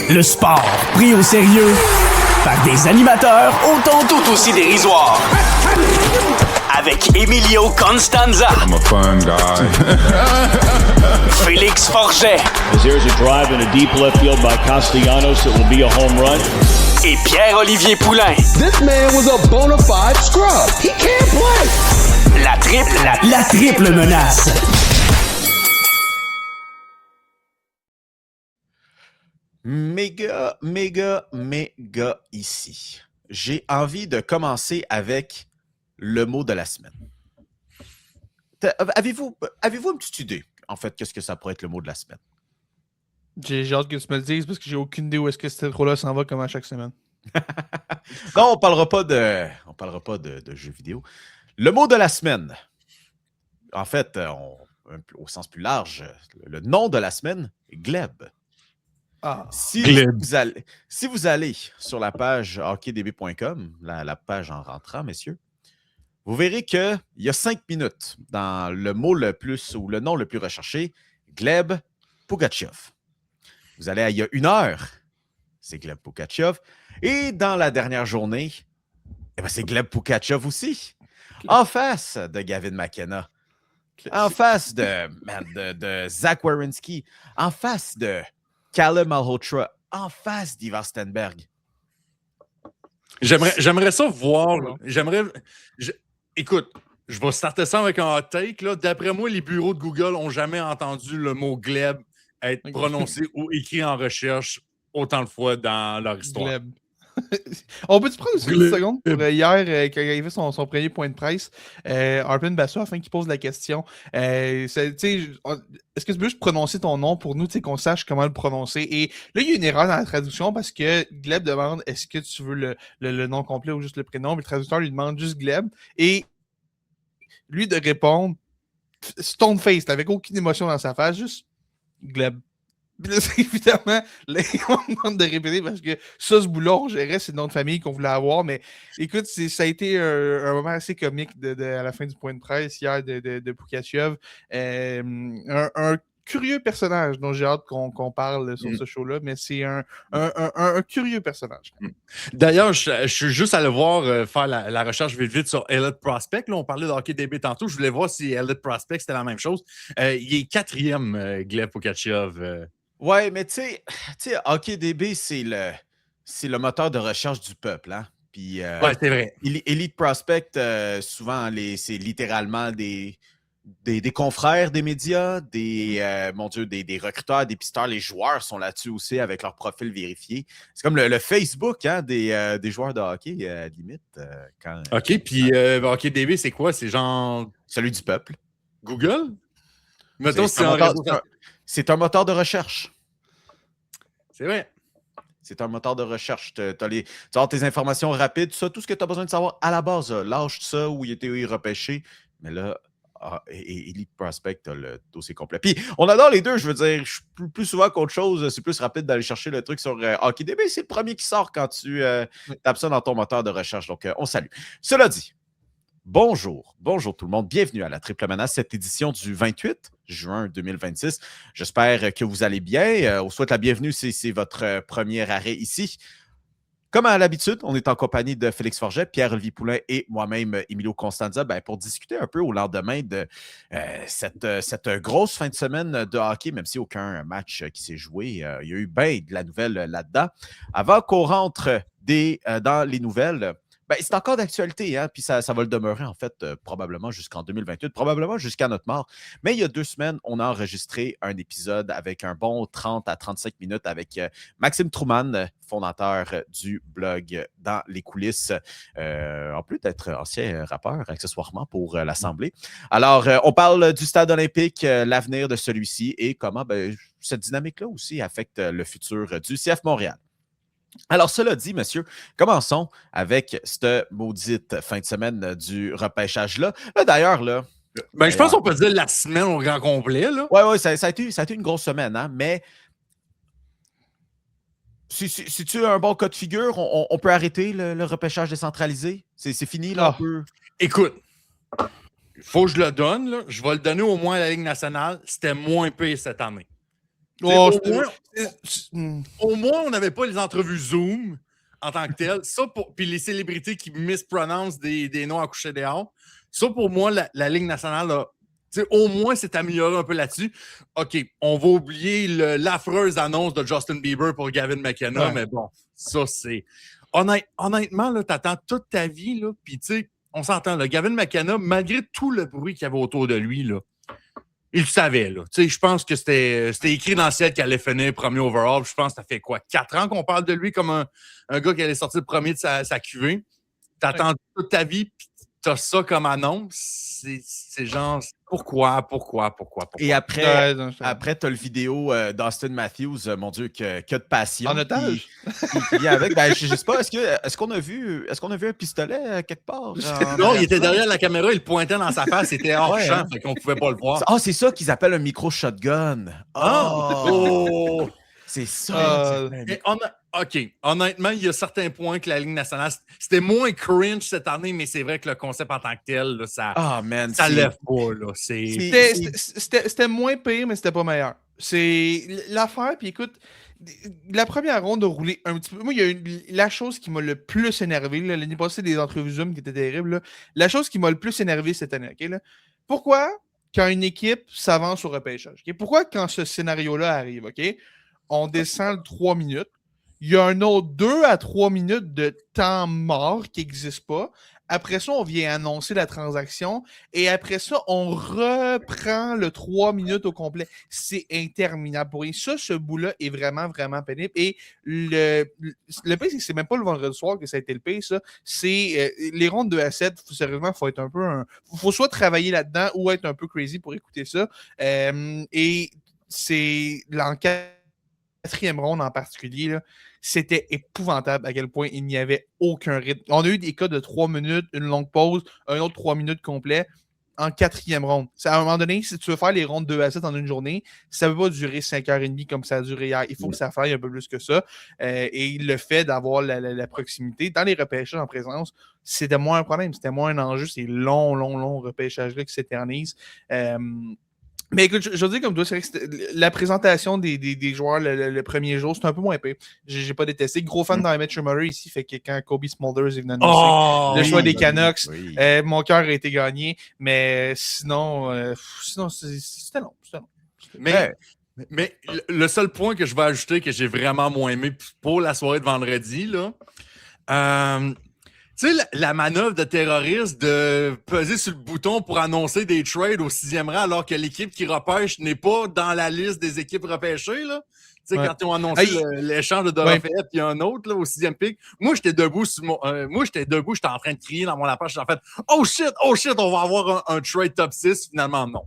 Le sport pris au sérieux par des animateurs autant tout aussi dérisoires. Avec Emilio Constanza. I'm a fun guy. Félix Forget. As there's a drive in a deep left field by Castellanos, it will be a home run. Et Pierre-Olivier Poulain. This man was a bona fide scrub. He can't play. La triple menace. Méga ici. J'ai envie de commencer avec le mot de la semaine. Avez-vous une petite idée, en fait, qu'est-ce que ça pourrait être le mot de la semaine? J'ai hâte que tu me le dises parce que j'ai aucune idée où est-ce que cette intro-là s'en va comme à chaque semaine. Non, on parlera pas de jeux vidéo. Le mot de la semaine, en fait, au sens plus large, le nom de la semaine, Gleb. Ah, Si vous allez sur la page hockeydb.com, la page en rentrant, messieurs, vous verrez qu'il y a 5 minutes dans le mot le plus ou le nom le plus recherché, Gleb Pugachev. Vous allez il y a 1 heure, c'est Gleb Pugachev. Et dans la dernière journée, c'est Gleb Pugachev aussi. En face de Gavin McKenna. En face de Zach Werenski. En face de Callum Malhotra. En face d'Ivar Stenberg. J'aimerais ça voir. Écoute, je vais starter ça avec un hot take. Là. D'après moi, les bureaux de Google n'ont jamais entendu le mot Gleb être prononcé ou écrit en recherche autant de fois dans leur histoire. Gleb. On peut-tu prendre une seconde pour hier, quand il avait son premier point de presse, Arpin Basso, afin qu'il pose la question. Est-ce que tu peux juste prononcer ton nom pour nous, qu'on sache comment le prononcer? Et là, il y a une erreur dans la traduction parce que Gleb demande est-ce que tu veux le nom complet ou juste le prénom? Mais le traducteur lui demande juste Gleb. Et lui de répondre stone face, avec aucune émotion dans sa face, juste Gleb. Puis là, évidemment, là, on demande de répéter parce que ça, ce bout-là, on gérait, c'est le nom de famille qu'on voulait avoir. Mais écoute, ça a été un moment assez comique à la fin du point de presse hier de Pugachev. Un curieux personnage dont j'ai hâte qu'on parle sur ce show-là, mais c'est un curieux personnage. D'ailleurs, je suis juste allé voir faire la recherche vite sur Elite Prospect. Là, on parlait de HockeyDB tantôt. Je voulais voir si Elite Prospect, c'était la même chose. Il est 4e, Gleb Pugachev. Ouais, mais tu sais, HockeyDB, c'est le moteur de recherche du peuple, hein? Puis, ouais, c'est vrai. Elite Prospect, souvent, c'est littéralement des confrères des médias, des recruteurs, des pisteurs. Les joueurs sont là-dessus aussi avec leur profil vérifié. C'est comme le Facebook, hein, des joueurs de hockey, à la limite. OK, puis HockeyDB, c'est quoi? C'est genre... Celui du peuple. Google? Mettons, c'est un moteur de recherche. C'est vrai. C'est un moteur de recherche. Tu as tes informations rapides, tout ce que tu as besoin de savoir à la base. Lâche ça où il était repêché. Mais là, Elite Prospect, tu as le dossier complet. Puis, on adore les deux, je veux dire. Plus souvent qu'autre chose, c'est plus rapide d'aller chercher le truc sur HockeyDB. C'est le premier qui sort quand tu tapes ça dans ton moteur de recherche. Donc, on salue. Cela dit, bonjour tout le monde. Bienvenue à la Triple Menace, cette édition du 28 juin 2026. J'espère que vous allez bien. On souhaite la bienvenue si c'est votre premier arrêt ici. Comme à l'habitude, on est en compagnie de Félix Forget, Pierre-Olivier Poulain et moi-même, Emilio Constanza, pour discuter un peu au lendemain de cette grosse fin de semaine de hockey, même si aucun match qui s'est joué. Il y a eu bien de la nouvelle là-dedans. Avant qu'on rentre dans les nouvelles, c'est encore d'actualité, hein? Puis ça va le demeurer, en fait, probablement jusqu'en 2028, probablement jusqu'à notre mort. Mais il y a 2 semaines, on a enregistré un épisode avec un bon 30 à 35 minutes avec Maxime Trouman, fondateur du blog Dans les coulisses, en plus d'être ancien rappeur, accessoirement, pour l'Assemblée. Alors, on parle du stade olympique, l'avenir de celui-ci et comment cette dynamique-là aussi affecte le futur du CF Montréal. Alors, cela dit, messieurs, commençons avec cette maudite fin de semaine du repêchage-là. D'ailleurs, je pense qu'on peut dire la semaine au grand complet. Oui, ça a été une grosse semaine, hein, mais si tu as un bon cas de figure, on peut arrêter le repêchage décentralisé? C'est fini, là? Écoute, il faut que je le donne. Là. Je vais le donner au moins à la Ligue nationale. C'était moins pire cette année. Oh, Au moins, on n'avait pas les entrevues Zoom en tant que telles. Puis les célébrités qui misprononcent des noms à coucher dehors. Ça, pour moi, la Ligue nationale, au moins, s'est améliorée un peu là-dessus. OK, on va oublier l'affreuse annonce de Justin Bieber pour Gavin McKenna, mais bon, ça, c'est... Honnêtement, là, t'attends toute ta vie, là, puis tu sais, on s'entend, là, Gavin McKenna, malgré tout le bruit qu'il y avait autour de lui, là, il le savait, là. Tu sais, je pense que c'était écrit dans le ciel qu'il allait finir premier overall. Je pense que ça fait quoi, 4 ans qu'on parle de lui comme un gars qui allait sortir le premier de sa cuvée. T'attends toute ta vie, puis t'as ça comme annonce. C'est genre, pourquoi? Et après, t'as le vidéo d'Austin Matthews, mon Dieu, que de passion. En otage? Qui avec, ben, je sais pas, est-ce qu'on a vu un pistolet quelque part? Non, il était derrière la caméra, il pointait dans sa face, c'était hors champ, fait qu'on pouvait pas le voir. Ah, c'est ça qu'ils appellent un micro-shotgun. Oh! C'est ça. OK. Honnêtement, il y a certains points que la Ligue nationale, c'était moins cringe cette année, mais c'est vrai que le concept en tant que tel, là, ça lève pas. Là. C'était moins pire, mais c'était pas meilleur. C'est l'affaire, puis écoute, la première ronde a roulé un petit peu. Moi, il y a la chose qui m'a le plus énervé, là, l'année passée, des entrevues Zoom qui étaient terribles, là, la chose qui m'a le plus énervé cette année, OK, là, pourquoi quand une équipe s'avance au repêchage? Okay? Pourquoi quand ce scénario-là arrive, OK, on descend 3 minutes, il y a un autre 2 à 3 minutes de temps mort qui n'existe pas. Après ça, on vient annoncer la transaction et après ça, on reprend le 3 minutes au complet. C'est interminable pour rien. Ça, ce bout-là est vraiment, vraiment pénible. Et le pire, c'est que c'est même pas le vendredi soir que ça a été le pire, ça. C'est les rondes de A7, sérieusement, il faut être un peu faut soit travailler là-dedans ou être un peu crazy pour écouter ça. Et c'est quatrième ronde en particulier, là, c'était épouvantable à quel point il n'y avait aucun rythme. On a eu des cas de 3 minutes, une longue pause, un autre 3 minutes complet en quatrième ronde. À un moment donné, si tu veux faire les rondes 2 à 7 en une journée, ça ne peut pas durer 5h30 comme ça a duré hier. Il faut que ça fasse un peu plus que ça. Et le fait d'avoir la proximité dans les repêchages en présence, c'était moins un problème, c'était moins un enjeu. C'est long repêchage-là qui s'éternise. Mais écoute, je veux dire comme toi, c'est vrai que la présentation des joueurs le premier jour, c'est un peu moins épais. J'ai pas détesté. Gros fan dans Metro Murray ici, fait que quand Kobe Smulders est venu annoncer le choix des Canucks, mon cœur a été gagné. Mais sinon c'était long. Mais le seul point que je vais ajouter que j'ai vraiment moins aimé pour la soirée de vendredi, là, tu sais, la manœuvre de terroriste de peser sur le bouton pour annoncer des trades au 6e rang alors que l'équipe qui repêche n'est pas dans la liste des équipes repêchées, là. Tu sais, quand ils ont annoncé l'échange de Dorofeyev puis un autre, là, au 6e pick, moi, j'étais debout, j'étais en train de crier dans mon appart, j'étais en fait « Oh shit, on va avoir un trade top 6. » Finalement, non.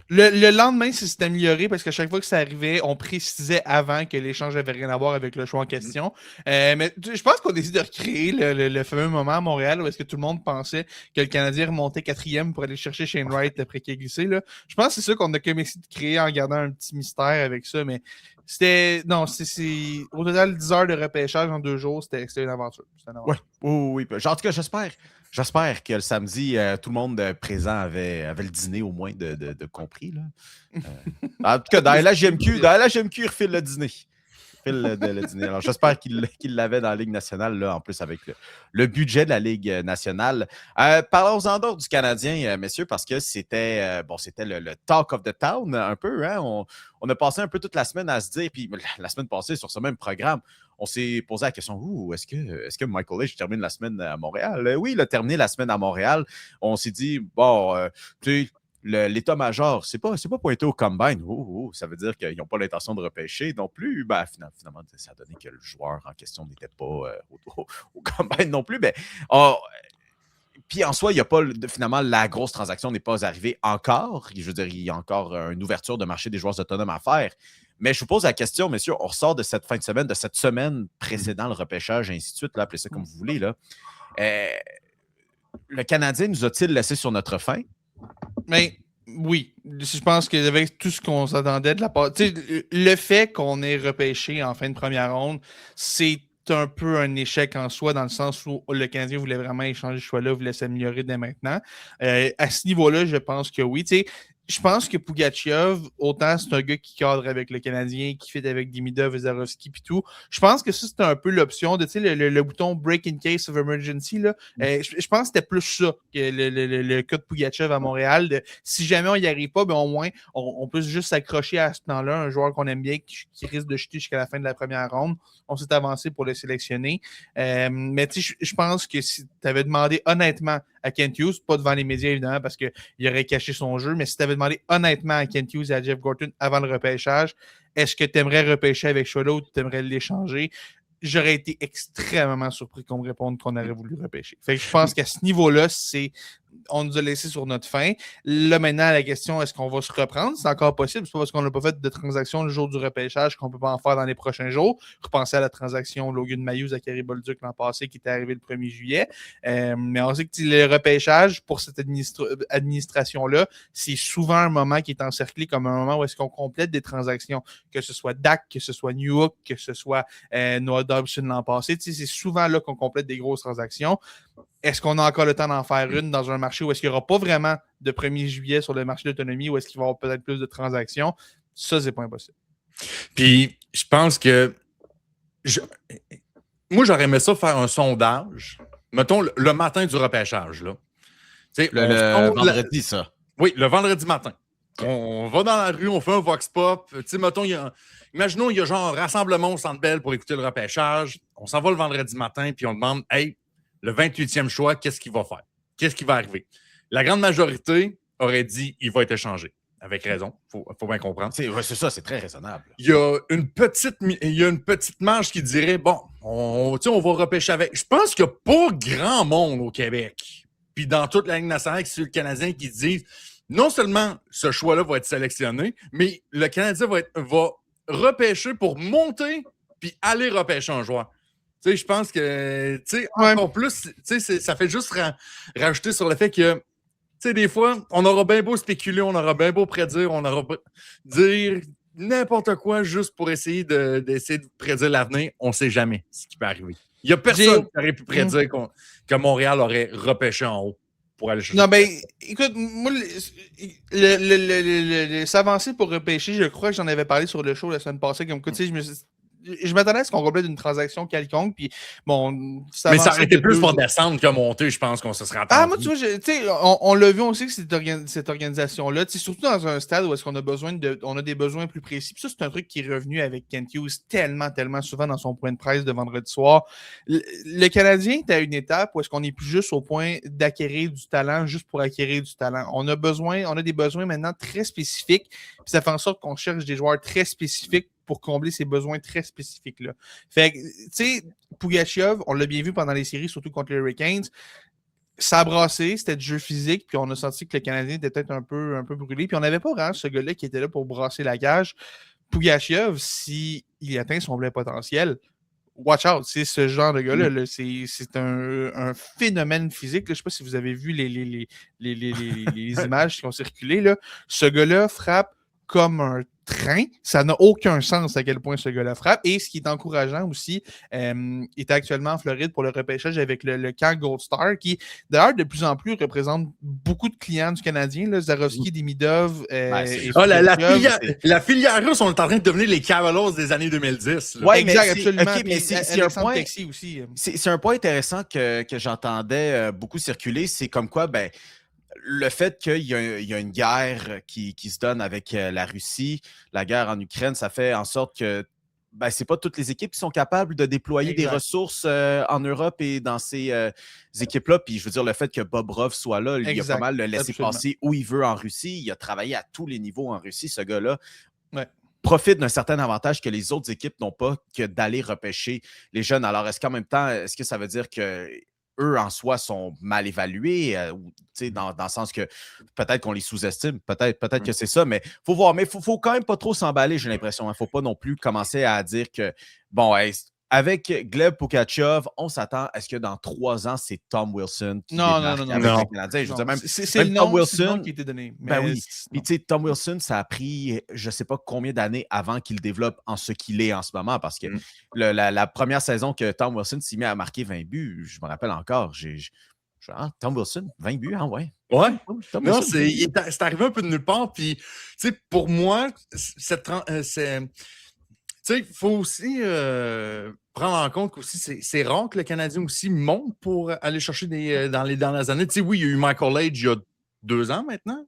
Le lendemain, ça s'est amélioré parce qu'à chaque fois que ça arrivait, on précisait avant que l'échange n'avait rien à voir avec le choix en question. Mais je pense qu'on décide de recréer le fameux moment à Montréal où est-ce que tout le monde pensait que le Canadien remontait 4e pour aller chercher Shane Wright après qu'il ait glissé. Là. Je pense que c'est ça qu'on a comme essayé de créer en gardant un petit mystère avec ça. Mais c'était... Non, c'est au total 10 heures de repêchage en 2 jours. C'était une aventure. Ouais. Oui. En tout cas, j'espère que le samedi, tout le monde présent avait le dîner au moins de compris. Là. En tout cas, dans la GMQ, il refile le dîner. Alors, j'espère qu'il l'avait dans la Ligue nationale, là, en plus avec le budget de la Ligue nationale. Parlons-en d'autres du Canadien, messieurs, parce que c'était le talk of the town, un peu. Hein? On a passé un peu toute la semaine à se dire, puis la semaine passée, sur ce même programme, on s'est posé la question, est-ce que Michael Leach termine la semaine à Montréal? Oui, il a terminé la semaine à Montréal. On s'est dit, tu sais, l'état-major, c'est pas pointé au combine. Ça veut dire qu'ils n'ont pas l'intention de repêcher non plus. Ben, finalement, ça a donné que le joueur en question n'était pas au combine non plus. Puis en soi, il n'y a pas, finalement, la grosse transaction n'est pas arrivée encore. Je veux dire, il y a encore une ouverture de marché des joueurs autonomes à faire. Mais je vous pose la question, messieurs, on ressort de cette fin de semaine, de cette semaine précédant le repêchage, et ainsi de suite, là, appelez ça comme vous voulez. Là. Le Canadien nous a-t-il laissé sur notre faim? Mais oui, je pense qu'avec tout ce qu'on s'attendait de la part... Le fait qu'on ait repêché en fin de première ronde, c'est un peu un échec en soi, dans le sens où le Canadien voulait vraiment échanger ce choix-là, voulait s'améliorer dès maintenant. À ce niveau-là, je pense que oui. je pense que Pugachev, autant c'est un gars qui cadre avec le Canadien, qui fit avec Demidov et Zarovski puis tout. Je pense que ça, c'était un peu l'option de, tu sais, le bouton Break in Case of Emergency, là. Je pense que c'était plus ça que le cas de Pugachev à Montréal. Si jamais on n'y arrive pas, ben au moins, on peut juste s'accrocher à ce temps-là, un joueur qu'on aime bien, qui risque de chuter jusqu'à la fin de la première ronde. On s'est avancé pour le sélectionner. Mais tu sais, je pense que si tu avais demandé honnêtement à Kent Hughes, pas devant les médias évidemment, parce qu'il aurait caché son jeu, mais si tu avais demandé honnêtement à Kent Hughes et à Jeff Gorton avant le repêchage, est-ce que tu aimerais repêcher avec Cholo ou tu aimerais l'échanger? J'aurais été extrêmement surpris qu'on me réponde qu'on aurait voulu repêcher. Fait que je pense qu'à ce niveau-là, on nous a laissé sur notre fin. Là, maintenant, la question, est-ce qu'on va se reprendre? C'est encore possible. C'est pas parce qu'on n'a pas fait de transaction le jour du repêchage qu'on ne peut pas en faire dans les prochains jours. Repensez à la transaction Logan Mayhews à Carey Bolduc l'an passé qui était arrivé le 1er juillet. Mais on sait que le repêchage pour cette administration-là, c'est souvent un moment qui est encerclé comme un moment où est-ce qu'on complète des transactions, que ce soit Dak, que ce soit Newhook, que ce soit Noah Dobson l'an passé. C'est souvent là qu'on complète des grosses transactions. Est-ce qu'on a encore le temps d'en faire une dans un marché où est-ce qu'il n'y aura pas vraiment de 1er juillet sur le marché de l'autonomie, ou est-ce qu'il va y avoir peut-être plus de transactions? Ça, c'est pas impossible. Puis, je pense que moi, j'aurais aimé ça faire un sondage, mettons, le matin du repêchage. Là. Le vendredi, ça. Oui, le vendredi matin. On va dans la rue, on fait un vox pop. Mettons, imaginons, il y a genre un rassemblement au Centre Bell pour écouter le repêchage. On s'en va le vendredi matin, puis on demande, hey, le 28e choix, qu'est-ce qu'il va faire? Qu'est-ce qui va arriver? La grande majorité aurait dit il va être échangé. Avec raison. Faut bien comprendre. C'est ça, c'est très raisonnable. Il y a une petite marge qui dirait bon, on va repêcher avec. Je pense qu'il n'y a pas grand monde au Québec, puis dans toute la Ligue nationale, qui sur le Canadien, qui disent non seulement ce choix-là va être sélectionné, mais le Canadien va repêcher pour monter puis aller repêcher un joueur. Tu sais, je pense que, encore plus, ça fait juste rajouter sur le fait que, tu sais, des fois, on aura bien beau spéculer, on aura bien beau prédire, on aura dire n'importe quoi juste pour essayer d'essayer de prédire l'avenir, on ne sait jamais ce qui peut arriver. Il n'y a personne qui aurait pu prédire que Montréal aurait repêché en haut pour aller chercher. Non, ben, écoute, moi, s'avancer pour repêcher, je crois que j'en avais parlé sur le show la semaine passée, comme, tu sais, je m'attendais à ce qu'on complète une transaction quelconque, puis bon... Mais ça aurait été plus pour descendre que monter, je pense qu'on se serait entendu. Ah, moi, tu vois, tu sais, on l'a vu aussi que cette organisation-là, surtout dans un stade où est-ce qu'on a on a des besoins plus précis. Puis ça, c'est un truc qui est revenu avec Kent Hughes tellement souvent dans son point de presse de vendredi soir. Le Canadien est à une étape où est-ce qu'on n'est plus juste au point d'acquérir du talent juste pour acquérir du talent. On a des besoins maintenant très spécifiques, puis ça fait en sorte qu'on cherche des joueurs très spécifiques pour combler ces besoins très spécifiques-là. Fait que, tu sais, Pugachev, on l'a bien vu pendant les séries, surtout contre les Hurricanes, ça a brassé, c'était du jeu physique, puis on a senti que le Canadien était peut-être un peu brûlé, puis on n'avait pas vraiment ce gars-là qui était là pour brasser la cage. Pugachev, s'il atteint son plein potentiel, watch out, c'est ce genre de gars-là. Là, c'est un phénomène physique. Là. Je ne sais pas si vous avez vu les images qui ont circulé. Là. Ce gars-là frappe comme un train. Ça n'a aucun sens à quel point ce gars-là frappe. Et ce qui est encourageant aussi, il est actuellement en Floride pour le repêchage avec le camp Gold Star, qui, d'ailleurs, de plus en plus représente beaucoup de clients du Canadien. Là, Zarovski, Demidov. La filière russe, on est en train de devenir les Cavalos des années 2010. Oui, exact, absolument. Okay, mais c'est un point. Aussi. C'est un point intéressant que j'entendais beaucoup circuler. C'est comme quoi, ben, le fait qu'il y a une guerre qui se donne avec la Russie, la guerre en Ukraine, ça fait en sorte que ben, ce n'est pas toutes les équipes qui sont capables de déployer des ressources en Europe et dans ces équipes-là. Puis je veux dire, le fait que Bobrov soit là, il a pas mal le laissé passer où il veut en Russie. Il a travaillé à tous les niveaux en Russie, ce gars-là. Ouais. Profite d'un certain avantage que les autres équipes n'ont pas, que d'aller repêcher les jeunes. Alors, est-ce qu'en même temps, est-ce que ça veut dire que eux, en soi, sont mal évalués, dans le sens que peut-être qu'on les sous-estime, peut-être que c'est ça, mais il faut voir. Mais il faut quand même pas trop s'emballer, j'ai l'impression. Il ne faut pas non plus commencer à dire que, bon, avec Gleb Pugachev, on s'attend à ce que dans 3 ans, c'est Tom Wilson qui démarque avec le Canadien. Je veux dire, même, c'est le nom qui a été donné. Ben oui. Puis, tu sais, Tom Wilson, ça a pris je ne sais pas combien d'années avant qu'il développe en ce qu'il est en ce moment, parce que la première saison que Tom Wilson s'est mis à marquer 20 buts, je me rappelle encore, Tom Wilson, 20 buts, ouais. Ouais. Tom Non, Wilson. c'est arrivé un peu de nulle part. Puis, tu sais, pour moi, il faut aussi prendre en compte qu'aussi, c'est rare que le Canadien aussi monte pour aller chercher dans les dernières années. Tu sais, oui, il y a eu Michael Age il y a 2 ans maintenant.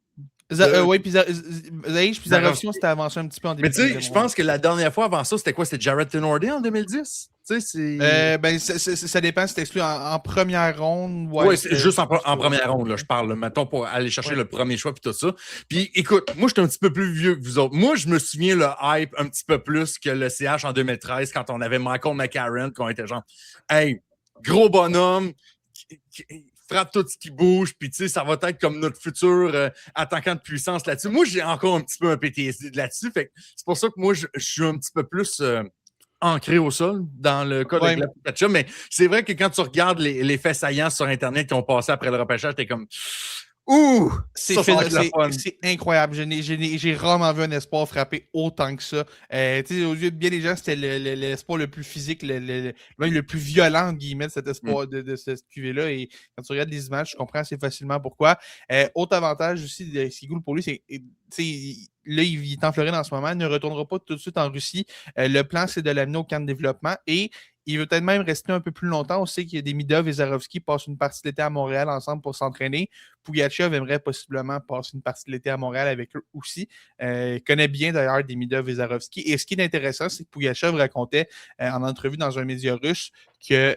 Oui, puis Zaïch puis Zarovski, on s'était avancé un petit peu en début. Mais tu sais, je pense que la dernière fois avant ça, c'était quoi? C'était Jared Tenordi en 2010? Tu sais, c'est... Ça dépend si c'est exclu en première ronde. Oui, c'est juste en première ronde, là, je parle. Mettons, pour aller chercher le premier choix puis tout ça. Puis écoute, moi, je suis un petit peu plus vieux que vous autres. Moi, je me souviens le hype un petit peu plus que le CH en 2013 quand on avait Michael McCarron, qu'on était genre, hey, gros bonhomme, frappe tout ce qui bouge, puis tu sais, ça va être comme notre futur attaquant de puissance là-dessus. Moi, j'ai encore un petit peu un PTSD là-dessus. Fait que c'est pour ça que moi, je suis un petit peu plus ancré au sol dans le cas de Gleb Pugachev. Mais c'est vrai que quand tu regardes les faits saillants sur Internet qui ont passé après le repêchage, t'es comme ouh! C'est incroyable. J'ai rarement vu un espoir frapper autant que ça. Aux yeux de bien des gens, c'était l'espoir le plus physique, même le plus violent, entre guillemets, de cet espoir de cette QV-là. Et quand tu regardes les images, tu comprends assez facilement pourquoi. Autre avantage aussi de ce qui est cool pour lui, c'est là, il est en Floride en ce moment. Il ne retournera pas tout de suite en Russie. Le plan, c'est de l'amener au camp de développement et il veut peut-être même rester un peu plus longtemps. On sait qu'il y a des Midov et Zarovski passent une partie de l'été à Montréal ensemble pour s'entraîner. Pugachev aimerait possiblement passer une partie de l'été à Montréal avec eux aussi. Il connaît bien d'ailleurs des Midov et Zarovski. Et ce qui est intéressant, c'est que Pugachev racontait en entrevue dans un média russe que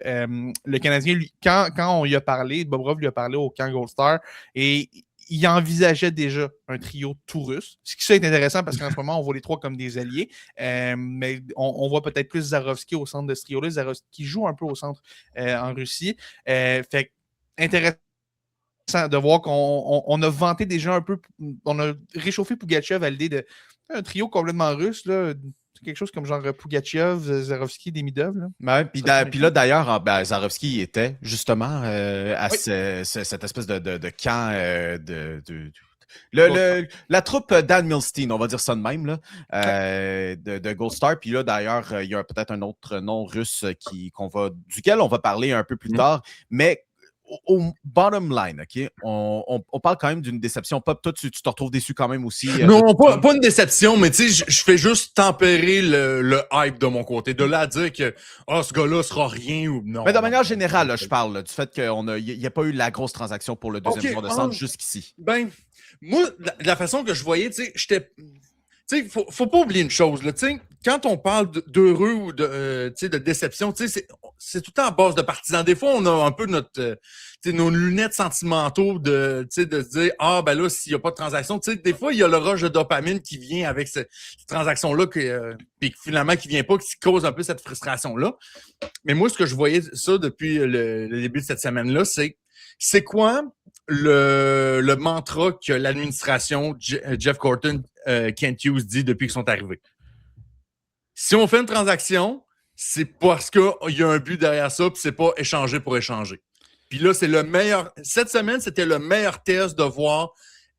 le Canadien, lui, quand on lui a parlé, Bobrov lui a parlé au camp Gold Star et il envisageait déjà un trio tout russe. Ce qui est intéressant parce qu'en ce moment, on voit les trois comme des alliés. Mais on voit peut-être plus Zarovski au centre de ce trio-là. Zarovski joue un peu au centre en Russie. Fait intéressant de voir qu'on a vanté déjà un peu. On a réchauffé Pugachev à l'idée d'un trio complètement russe. Là, quelque chose comme genre Pugachev, Zarovski, Demidov. Puis là, d'ailleurs, Zarovski était justement à cette espèce de camp la troupe Dan Milstein, on va dire ça de même, là, de Gold Star. Puis là, d'ailleurs, il y a peut-être un autre nom russe duquel on va parler un peu plus tard. Mais au bottom line, OK, on parle quand même d'une déception. Pop, toi, tu te retrouves déçu quand même aussi. Non, pas une déception, mais tu sais, je fais juste tempérer le hype de mon côté. De là à dire que ce gars-là sera rien ou non. Mais de manière générale, là, je parle là, du fait qu'il n'y a pas eu la grosse transaction pour le deuxième joueur de centre jusqu'ici. Ben, moi, de la façon que je voyais, tu sais, j'étais... Tu sais, faut pas oublier une chose, là, tu sais, quand on parle d'heureux ou de déception, tu sais, c'est tout le temps à base de partisans. Des fois, on a un peu nos lunettes sentimentaux de se dire, ben là, s'il n'y a pas de transaction, tu sais, des fois, il y a le rush de dopamine qui vient avec cette transaction-là, puis finalement, qui vient pas, qui cause un peu cette frustration-là. Mais moi, ce que je voyais ça depuis le début de cette semaine-là, c'est quoi le mantra que l'administration Jeff Gorton, Kent Hughes dit depuis qu'ils sont arrivés? Si on fait une transaction, c'est parce qu'il y a un but derrière ça, puis c'est pas échanger pour échanger. Puis là, c'est le meilleur. Cette semaine, c'était le meilleur test de voir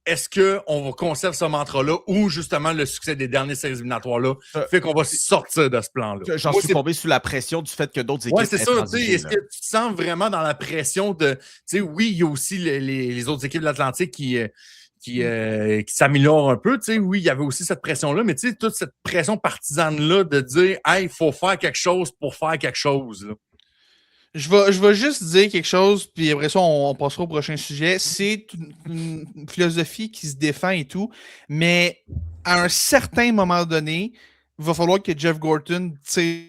est-ce qu'on conserve ce mantra-là ou justement le succès des dernières séries éliminatoires-là fait qu'on va sortir de ce plan-là. J'en suis tombé sous la pression du fait que d'autres équipes. Oui, c'est ça. Est-ce que tu te sens vraiment dans la pression de. Oui, il y a aussi les autres équipes de l'Atlantique qui s'améliorent un peu. Oui, il y avait aussi cette pression-là, mais toute cette pression partisane-là de dire hey, il faut faire quelque chose pour faire quelque chose. Là. Je vais juste dire quelque chose, puis après ça, on passera au prochain sujet. C'est une philosophie qui se défend et tout, mais à un certain moment donné, il va falloir que Jeff Gorton tire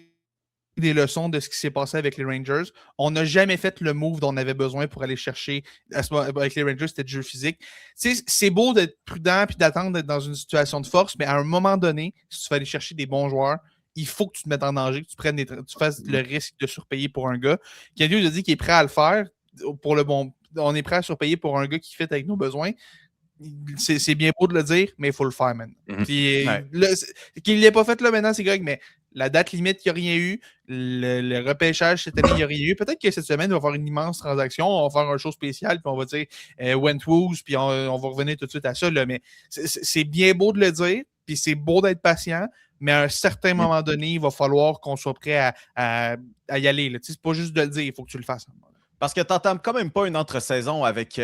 des leçons de ce qui s'est passé avec les Rangers. On n'a jamais fait le move dont on avait besoin pour aller chercher. Avec les Rangers, c'était du jeu physique. C'est beau d'être prudent et d'attendre d'être dans une situation de force, mais à un moment donné, si tu vas aller chercher des bons joueurs, il faut que tu te mettes en danger, que tu fasses le risque de surpayer pour un gars. Quelqu'un a dit qu'il est prêt à le faire pour le bon. On est prêt à surpayer pour un gars qui fit avec nos besoins. C'est bien beau de le dire, mais il faut le faire maintenant. Puis, qu'il ne l'ait pas fait là maintenant, c'est correct, mais la date limite, il n'y a rien eu. Le repêchage cette année, il n'y a rien eu. Peut-être que cette semaine, on va faire une immense transaction. On va faire un show spécial, puis on va dire Wentworth, puis on va revenir tout de suite à ça. Là, mais c'est bien beau de le dire, puis c'est beau d'être patient. Mais à un certain moment donné, il va falloir qu'on soit prêt à y aller. C'est pas juste de le dire, il faut que tu le fasses. Parce que tu n'entames quand même pas une entre-saison avec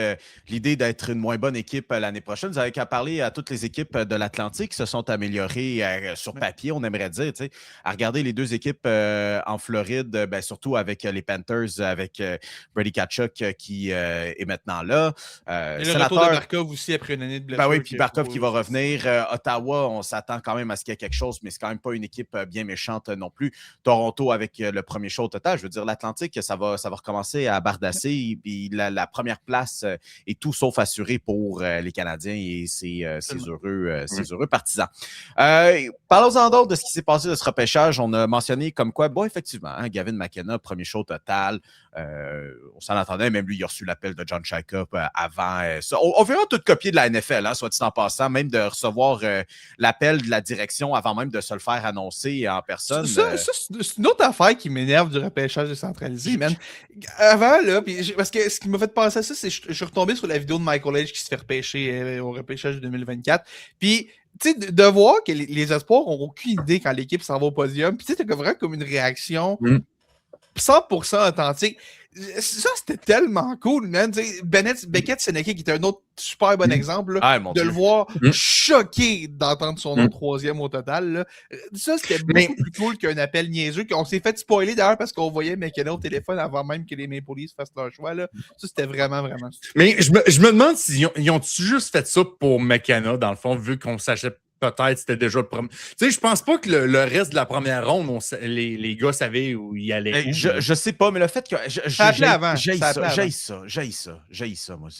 l'idée d'être une moins bonne équipe l'année prochaine. Vous avez qu'à parler à toutes les équipes de l'Atlantique qui se sont améliorées sur papier, on aimerait dire. À regarder les 2 équipes en Floride, surtout avec les Panthers, avec Brady Tkachuk qui est maintenant là. Et le retour de Barkov aussi après une année de blessure. Oui, puis Barkov qui va revenir. Ottawa, on s'attend quand même à ce qu'il y ait quelque chose, mais c'est quand même pas une équipe bien méchante non plus. Toronto avec le premier show au total. Je veux dire, l'Atlantique, ça va recommencer à bardasser. Puis la première place est tout sauf assurée pour les Canadiens et ses heureux partisans. Parlons-en d'autres de ce qui s'est passé de ce repêchage. On a mentionné comme quoi, effectivement, Gavin McKenna, premier show total. On s'en attendait, même lui, il a reçu l'appel de John Chayka avant ça. On verra tout copier de la NFL, soit dit en passant, même de recevoir l'appel de la direction avant même de se le faire annoncer en personne. Ça, c'est une autre affaire qui m'énerve du repêchage décentralisé, man. Avant, là, parce que ce qui m'a fait penser à ça, c'est que je suis retombé sur la vidéo de Michael Edge qui se fait repêcher au repêchage de 2024. Puis, tu sais, de voir que les espoirs n'ont aucune idée quand l'équipe s'en va au podium. Puis, tu sais, t'as vraiment comme une réaction 100% authentique. Ça, c'était tellement cool, man. Beckett Seneke, qui était un autre super bon exemple, là, de le voir choqué d'entendre son nom 3e au total. Là. Ça, c'était beaucoup plus cool qu'un appel niaiseux. On s'est fait spoiler d'ailleurs parce qu'on voyait McKenna au téléphone avant même que les Maple Leafs fassent leur choix. Là. Ça, c'était vraiment, vraiment stupide. Mais je me demande s'ils ont-tu juste fait ça pour McKenna, dans le fond, vu qu'on sachait peut-être c'était déjà le premier. Tu sais, je pense pas que le reste de la première ronde, les gars savaient où ils allaient. Je sais pas, mais le fait que. J'haïs ça, moi.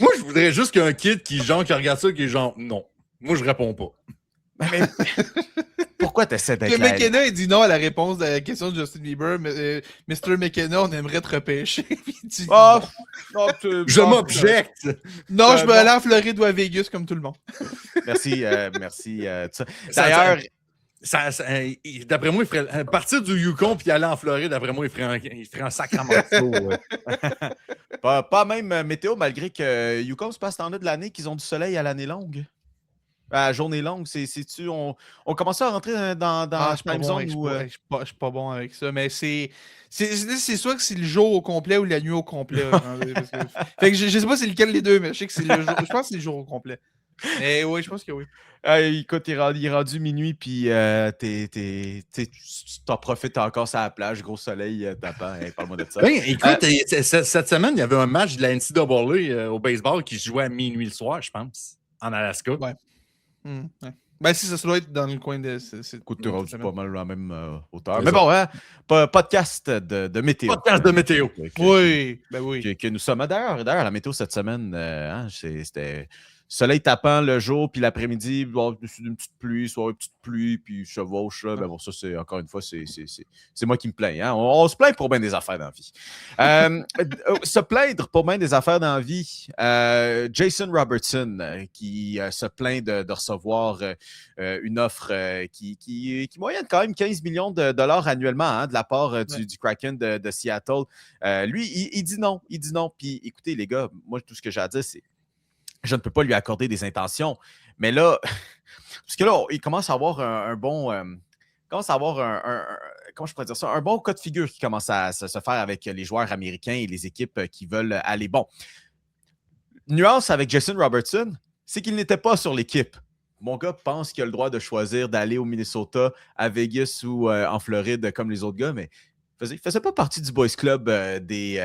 Moi, je voudrais juste qu'un kid qui regarde ça, qui est genre, non. Moi, je réponds pas. Mais pourquoi tu essaies d'être là? McKenna, il dit non à la réponse de la question de Justin Bieber. Mais, Mr. McKenna, on aimerait te repêcher. Je m'objecte. Non, je me allais en Floride ou à Vegas comme tout le monde. Merci. D'ailleurs, d'après moi, il ferait partir du Yukon puis aller en Floride, d'après moi, il ferait un sacré morceau. Pas même météo, malgré que Yukon se passe en de l'année qu'ils ont du soleil à l'année longue. À la journée longue, on commence à rentrer dans la time zone où... Je suis pas bon avec ça, mais c'est soit que c'est le jour au complet ou la nuit au complet. Fait que je sais pas c'est lequel des deux, mais je sais que c'est le jour. Je pense que c'est le jour au complet. Mais oui, je pense que oui. Écoute, il est rendu minuit, puis tu t'en profites encore sur la plage, gros soleil tapant. Parle-moi de ça. Oui, écoute, cette semaine, il y avait un match de la NCAA au baseball qui se jouait à minuit le soir, je pense, en Alaska. Ouais. Ouais. Ben, si ça doit être dans le coin de. Écoute, tu rendu pas mal à la même hauteur. Mais bon, podcast de météo. Podcast de météo. Oui, ben oui. Que nous sommes. D'ailleurs, la météo cette semaine, c'était soleil tapant le jour, puis l'après-midi, une petite pluie, soit une petite pluie, puis chevauche. Là, ben bon, ça, c'est encore une fois, c'est moi qui me plains. Hein? On se plaint pour bien des affaires dans la vie. Se plaindre pour bien des affaires dans la vie. Jason Robertson, qui se plaint de recevoir une offre qui moyenne quand même 15 millions de dollars annuellement de la part du Kraken de Seattle. Lui, il dit non. Il dit non. Puis écoutez, les gars, moi, tout ce que j'ai à dire, c'est je ne peux pas lui accorder des intentions. Mais là, parce que là, il commence à avoir un bon... comment je pourrais dire ça? Un bon cas de figure qui commence à se faire avec les joueurs américains et les équipes qui veulent aller bon. Nuance avec Jason Robertson, c'est qu'il n'était pas sur l'équipe. Mon gars pense qu'il a le droit de choisir d'aller au Minnesota, à Vegas ou en Floride comme les autres gars, mais il faisait pas partie du Boys Club des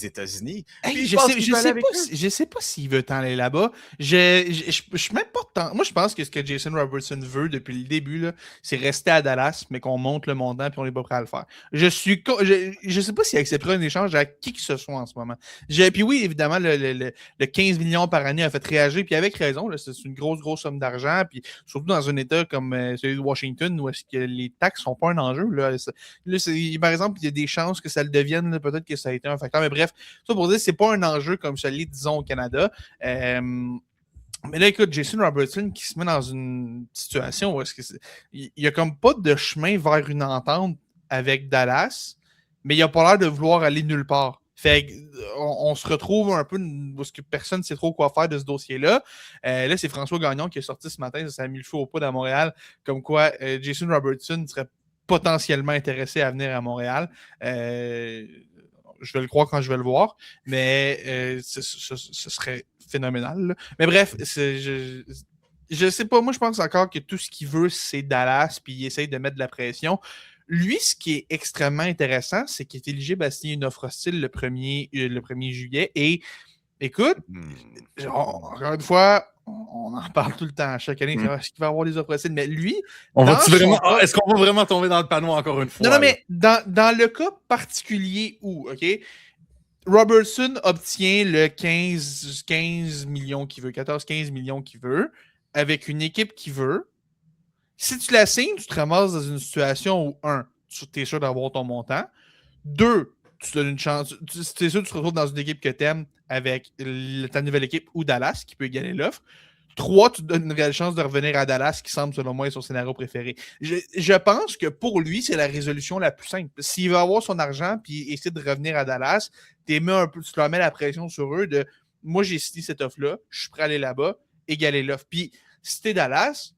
États-Unis. Hey, je sais pas s'il veut tant aller là-bas. Je suis même pas tant. Moi, je pense que ce que Jason Robertson veut depuis le début, là, c'est rester à Dallas, mais qu'on monte le montant puis on n'est pas prêt à le faire. Je sais pas s'il acceptera un échange à qui que ce soit en ce moment. Puis oui, évidemment, le 15 millions par année a fait réagir, puis avec raison. Là, c'est une grosse somme d'argent, puis surtout dans un État comme celui de Washington où est-ce que les taxes sont pas un enjeu. Là, par exemple, il y a des chances que ça le devienne. Là, peut-être que ça a été un facteur. Mais bref, ça pour dire que c'est pas un enjeu comme celui, disons, au Canada. Mais là, écoute, Jason Robertson qui se met dans une situation où il n'y a comme pas de chemin vers une entente avec Dallas, mais il n'a pas l'air de vouloir aller nulle part. Fait qu'on se retrouve un peu parce que personne ne sait trop quoi faire de ce dossier-là. Là, c'est François Gagnon qui est sorti ce matin, ça a mis le feu au poudre à Montréal, comme quoi Jason Robertson serait potentiellement intéressé à venir à Montréal. je vais le croire quand je vais le voir, mais ce serait phénoménal. Là. Mais bref, je sais pas, moi je pense encore que tout ce qu'il veut, c'est Dallas, puis il essaye de mettre de la pression. Lui, ce qui est extrêmement intéressant, c'est qu'il est éligible à signer une offre hostile le 1er juillet. Et écoute, encore une fois, on en parle tout le temps. Chaque année, est-ce qu'il va avoir des offres hostiles? Mais lui, est-ce qu'on va vraiment tomber dans le panneau encore une fois? Non, mais dans le cas particulier où, OK, Robertson obtient le 15 millions qu'il veut, 14-15 millions qu'il veut, avec une équipe qu'il veut. Si tu la signes, tu te ramasses dans une situation où, 1, tu es sûr d'avoir ton montant. 2, tu donnes une chance. Tu es sûr que tu te retrouves dans une équipe que tu aimes avec ta nouvelle équipe ou Dallas qui peut gagner l'offre. 3, tu te donnes une réelle chance de revenir à Dallas qui semble, selon moi, être son scénario préféré. Je pense que pour lui, c'est la résolution la plus simple. S'il veut avoir son argent puis essayer de revenir à Dallas, tu leur mets la pression sur eux de « Moi, j'ai signé cette offre-là, je suis prêt à aller là-bas, égaler l'offre. » Puis si t'es Dallas,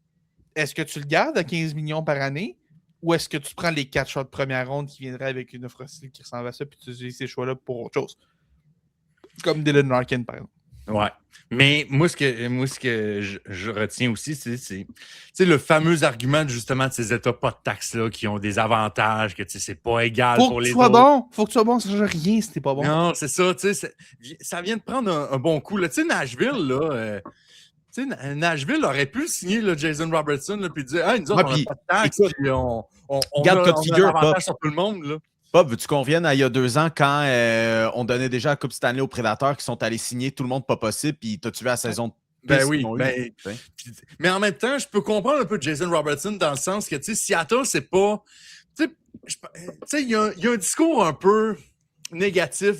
est-ce que tu le gardes à 15 millions par année ou est-ce que tu prends les 4 choix de première ronde qui viendraient avec une offre hostile qui ressemble à ça puis tu utilises ces choix-là pour autre chose? Comme Dylan Larkin, par exemple. Ouais. Mais moi, ce que je retiens aussi, c'est le fameux argument justement de ces États pas de taxes-là qui ont des avantages, que c'est pas égal pour les autres. Faut que tu sois bon, ça ne change rien si t'es pas bon. Non, c'est ça. Ça vient de prendre un bon coup. Tu sais, Nashville, là... Nashville aurait pu signer Jason Robertson et dire « Hey, nous autres, on n'a pas de taxes, puis on garde a code figure, un avantage sur tout le monde. » là. Bob, veux-tu qu'on revienne à il y a 2 ans quand on donnait déjà la Coupe Stanley aux Prédateurs qui sont allés signer tout le monde pas possible, puis t'as-tu vu la saison de Ben oui, mais en même temps, je peux comprendre un peu Jason Robertson dans le sens que, tu sais, Seattle, c'est pas... Tu sais, il y a un discours un peu négatif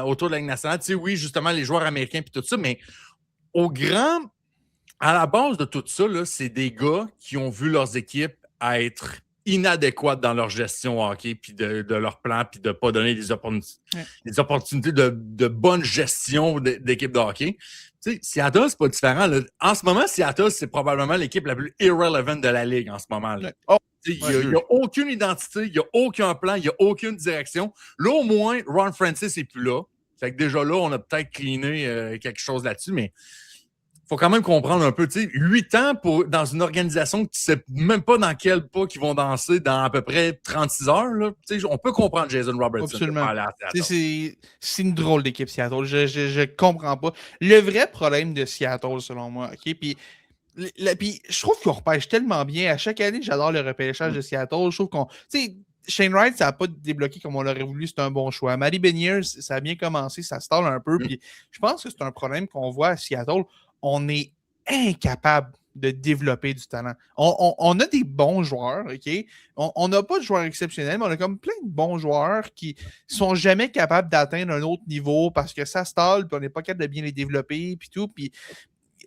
autour de la Ligue nationale. Tu sais, oui, justement, les joueurs américains puis tout ça, mais à la base de tout ça, là, c'est des gars qui ont vu leurs équipes être inadéquates dans leur gestion hockey, puis de leur plan, puis de ne pas donner des opportunités de bonne gestion d'équipe de hockey. Tu sais, Seattle, c'est pas différent. Là. En ce moment, Seattle, c'est probablement l'équipe la plus irrelevant de la Ligue en ce moment. Là. Il n'y a aucune identité, il n'y a aucun plan, il n'y a aucune direction. Là, au moins, Ron Francis n'est plus là. Fait que déjà là, on a peut-être cleané quelque chose là-dessus, mais il faut quand même comprendre un peu, tu sais, 8 ans dans une organisation que tu sais même pas dans quel pas qu'ils vont danser dans à peu près 36 heures, là. Tu sais, on peut comprendre Jason Robertson. Absolument. C'est une drôle d'équipe, Seattle. Je comprends pas. Le vrai problème de Seattle, selon moi, OK, puis je trouve qu'on repêche tellement bien. À chaque année, j'adore le repêchage de Seattle. Je trouve qu'on... Tu sais, Shane Wright, ça n'a pas débloqué comme on l'aurait voulu, c'est un bon choix. Matty Beniers, ça a bien commencé, ça stalle un peu. Puis je pense que c'est un problème qu'on voit à Seattle. On est incapable de développer du talent. On a des bons joueurs, OK? On n'a pas de joueurs exceptionnels, mais on a comme plein de bons joueurs qui sont jamais capables d'atteindre un autre niveau parce que ça stalle, puis on n'est pas capable de bien les développer, puis tout. Puis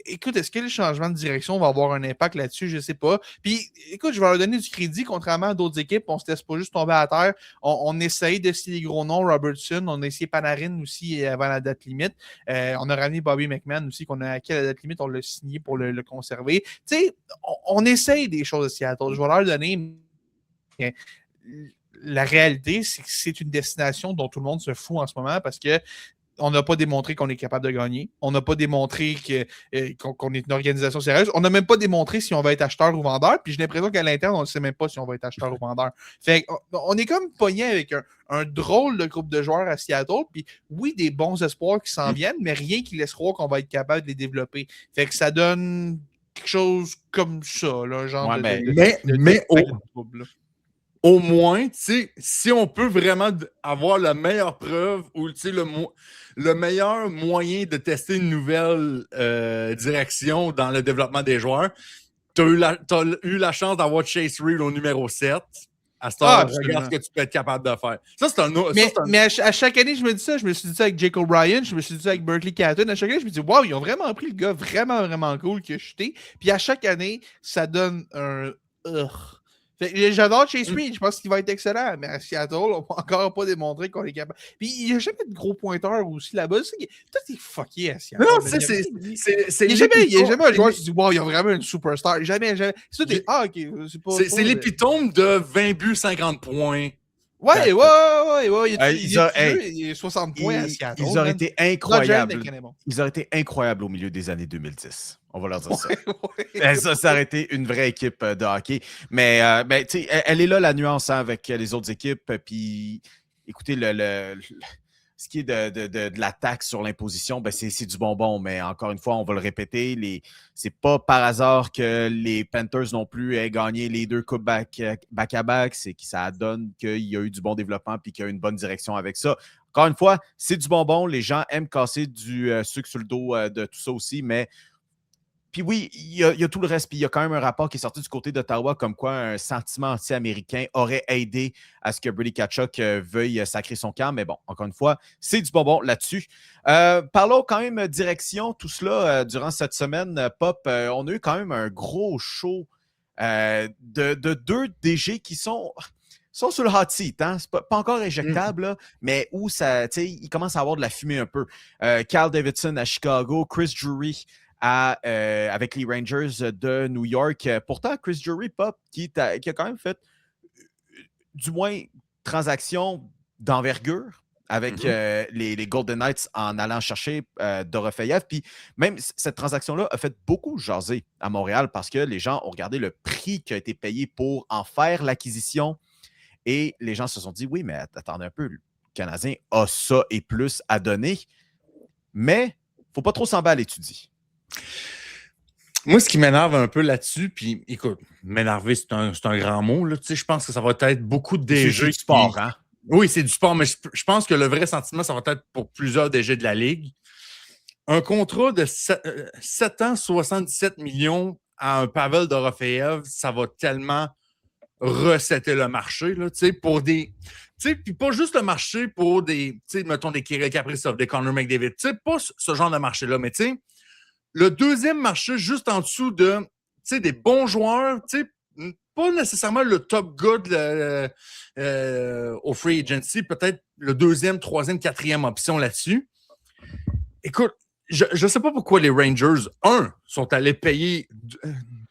écoute, est-ce que le changement de direction va avoir un impact là-dessus? Je ne sais pas. Puis, écoute, je vais leur donner du crédit, contrairement à d'autres équipes. On ne se laisse pas juste tomber à terre. On essaye de signer les gros noms. Robertson, on a essayé Panarin aussi avant la date limite. On a ramené Bobby McMahon aussi, qu'on a acquis à la date limite. On l'a signé pour le conserver. Tu sais, on essaye des choses à Seattle. Je vais leur donner... La réalité, c'est que c'est une destination dont tout le monde se fout en ce moment parce que on n'a pas démontré qu'on est capable de gagner. On n'a pas démontré qu'on est une organisation sérieuse. On n'a même pas démontré si on va être acheteur ou vendeur. Puis j'ai l'impression qu'à l'interne, on ne sait même pas si on va être acheteur ou vendeur. Fait on est comme pogné avec un drôle de groupe de joueurs à Seattle. Puis oui, des bons espoirs qui s'en viennent, mais rien qui laisse croire qu'on va être capable de les développer. Fait que ça donne quelque chose comme ça. Là, genre au moins, tu sais, si on peut vraiment avoir la meilleure preuve ou le meilleur moyen de tester une nouvelle direction dans le développement des joueurs, tu as eu la chance d'avoir Chase Reed au numéro 7. À ce temps, regarde ce que tu peux être capable de faire. Ça, c'est un autre. Mais à chaque année, je me dis ça. Je me suis dit ça avec Jake O'Brien. Je me suis dit ça avec Berkeley Catton. À chaque année, je me dis, waouh, ils ont vraiment pris le gars vraiment, vraiment cool qui a chuté. Puis à chaque année, ça donne un. J'adore Chase Reed, je pense qu'il va être excellent, mais à Seattle, on n'a encore pas démontré qu'on est capable. Puis il n'y a jamais de gros pointeurs aussi là-bas. Tout est fucké à Seattle. Non, il n'y a jamais un joueur qui dit wow, il y a vraiment une superstar. Jamais. C'est l'épitome de 20 buts, 50 points Ouais. Il Ils y a 60 points à Seattle. Ils auraient été incroyables. Bon. Ils auraient été incroyables au milieu des années 2010. On va leur dire ça. Ben, ça aurait été une vraie équipe de hockey. Mais tu sais, elle est là, la nuance, hein, avec les autres équipes. Puis, écoutez, ce qui est de l'attaque sur l'imposition, ben c'est du bonbon. Mais encore une fois, on va le répéter, c'est pas par hasard que les Panthers non plus aient gagné les 2 coupes back-à-back. C'est que ça donne qu'il y a eu du bon développement et qu'il y a eu une bonne direction avec ça. Encore une fois, c'est du bonbon. Les gens aiment casser du sucre sur le dos de tout ça aussi, mais puis oui, il y a tout le reste. Puis il y a quand même un rapport qui est sorti du côté d'Ottawa comme quoi un sentiment anti-américain aurait aidé à ce que Brady Tkachuk veuille sacrer son camp. Mais bon, encore une fois, c'est du bonbon là-dessus. Parlons quand même direction, tout cela durant cette semaine. Pop, on a eu quand même un gros show de 2 DG qui sont sur le hot seat, hein? C'est pas encore éjectable, là, mais où ça, il commence à avoir de la fumée un peu. Kyle Davidson à Chicago, Chris Drury avec les Rangers de New York. Pourtant, Chris Drury, Pop, qui a quand même fait du moins transaction d'envergure avec les Golden Knights en allant chercher Dorofeyev. Puis même cette transaction-là a fait beaucoup jaser à Montréal parce que les gens ont regardé le prix qui a été payé pour en faire l'acquisition et les gens se sont dit, oui, mais attendez un peu, le Canadien a ça et plus à donner. Mais il ne faut pas trop s'emballer, tu dis. Moi, ce qui m'énerve un peu là-dessus, puis écoute, m'énerver, c'est un grand mot. Là, je pense que ça va être beaucoup de DG. C'est du sport, hein? Oui, c'est du sport, mais je pense que le vrai sentiment, ça va être pour plusieurs DG de la Ligue. Un contrat de 7 ans, 77 millions à un Pavel Dorofeyev, ça va tellement resetter le marché, là, pour des... Puis pas juste le marché pour des, mettons, des Kirill Kaprizov, des Connor McDavid. Pas ce genre de marché-là, mais le deuxième marché juste en dessous de, des bons joueurs, pas nécessairement le top gars au free agency, peut-être le 2e, 3e, 4e option là-dessus. Écoute, je ne sais pas pourquoi les Rangers, sont allés payer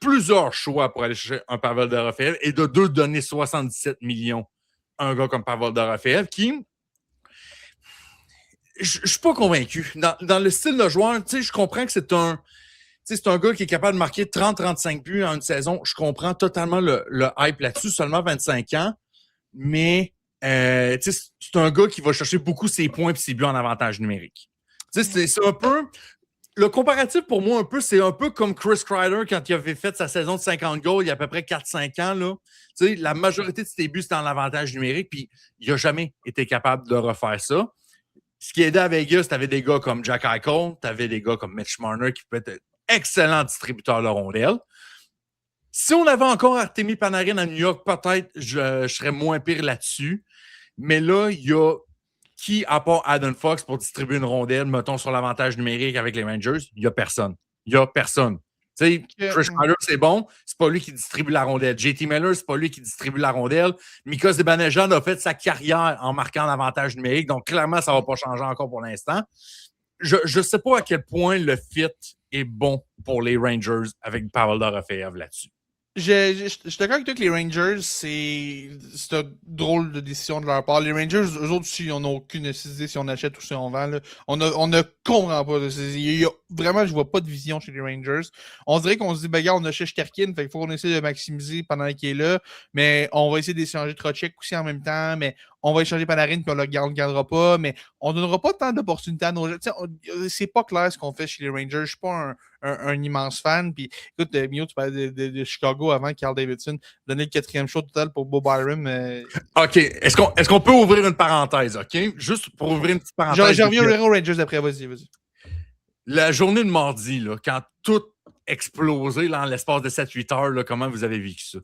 plusieurs choix pour aller chercher un Pavel Dorofeyev et de 2, donner 77 millions à un gars comme Pavel Dorofeyev qui... Je ne suis pas convaincu. Dans le style de joueur, je comprends que c'est un gars qui est capable de marquer 30-35 buts en une saison. Je comprends totalement le hype là-dessus, seulement 25 ans. Mais c'est un gars qui va chercher beaucoup ses points et ses buts en avantage numérique. C'est un peu... Le comparatif pour moi, c'est un peu comme Chris Kreider quand il avait fait sa saison de 50 goals il y a à peu près 4-5 ans. Là. La majorité de ses buts, c'était en avantage numérique, puis il n'a jamais été capable de refaire ça. Ce qui aidait à Vegas, tu avais des gars comme Jack Eichel, tu avais des gars comme Mitch Marner qui pouvaient être excellents distributeurs de rondelles. Si on avait encore Artemi Panarin à New York, peut-être je serais moins pire là-dessus. Mais là, il y a qui, à part Adam Fox, pour distribuer une rondelle, mettons, sur l'avantage numérique avec les Rangers? Il n'y a personne. Chris Kreider, c'est bon, c'est pas lui qui distribue la rondelle. JT Miller, c'est pas lui qui distribue la rondelle. Mika Zibanejad a fait sa carrière en marquant l'avantage numérique, donc clairement, ça va pas changer encore pour l'instant. Je sais pas à quel point le fit est bon pour les Rangers avec Pavel Dorofeyev là-dessus. Je suis d'accord avec toi que les Rangers, c'est une drôle de décision de leur part. Les Rangers, eux autres, si on n'a aucune idée si on achète ou si on vend, là, on ne comprend pas. Vraiment, je vois pas de vision chez les Rangers. On dirait qu'on se dit, ben, gars, on achète Sterkin, fait qu'il faut qu'on essaie de maximiser pendant qu'il est là, mais on va essayer d'échanger Trocheck aussi en même temps, mais on va échanger Panarin puis on le gardera pas, mais on donnera pas tant d'opportunités à nos gens. C'est pas clair ce qu'on fait chez les Rangers. Je suis pas un immense fan. Puis écoute, Mio, tu parlais de Chicago avant Carl Davidson donner le 4e show total pour Bo Byram. OK. Est-ce qu'on peut ouvrir une parenthèse, OK? Juste pour ouvrir une petite parenthèse. Je reviens aux Rangers après, vas-y. La journée de mardi, là, quand tout explosé là, en l'espace de 7-8 heures, là, comment vous avez vécu ça?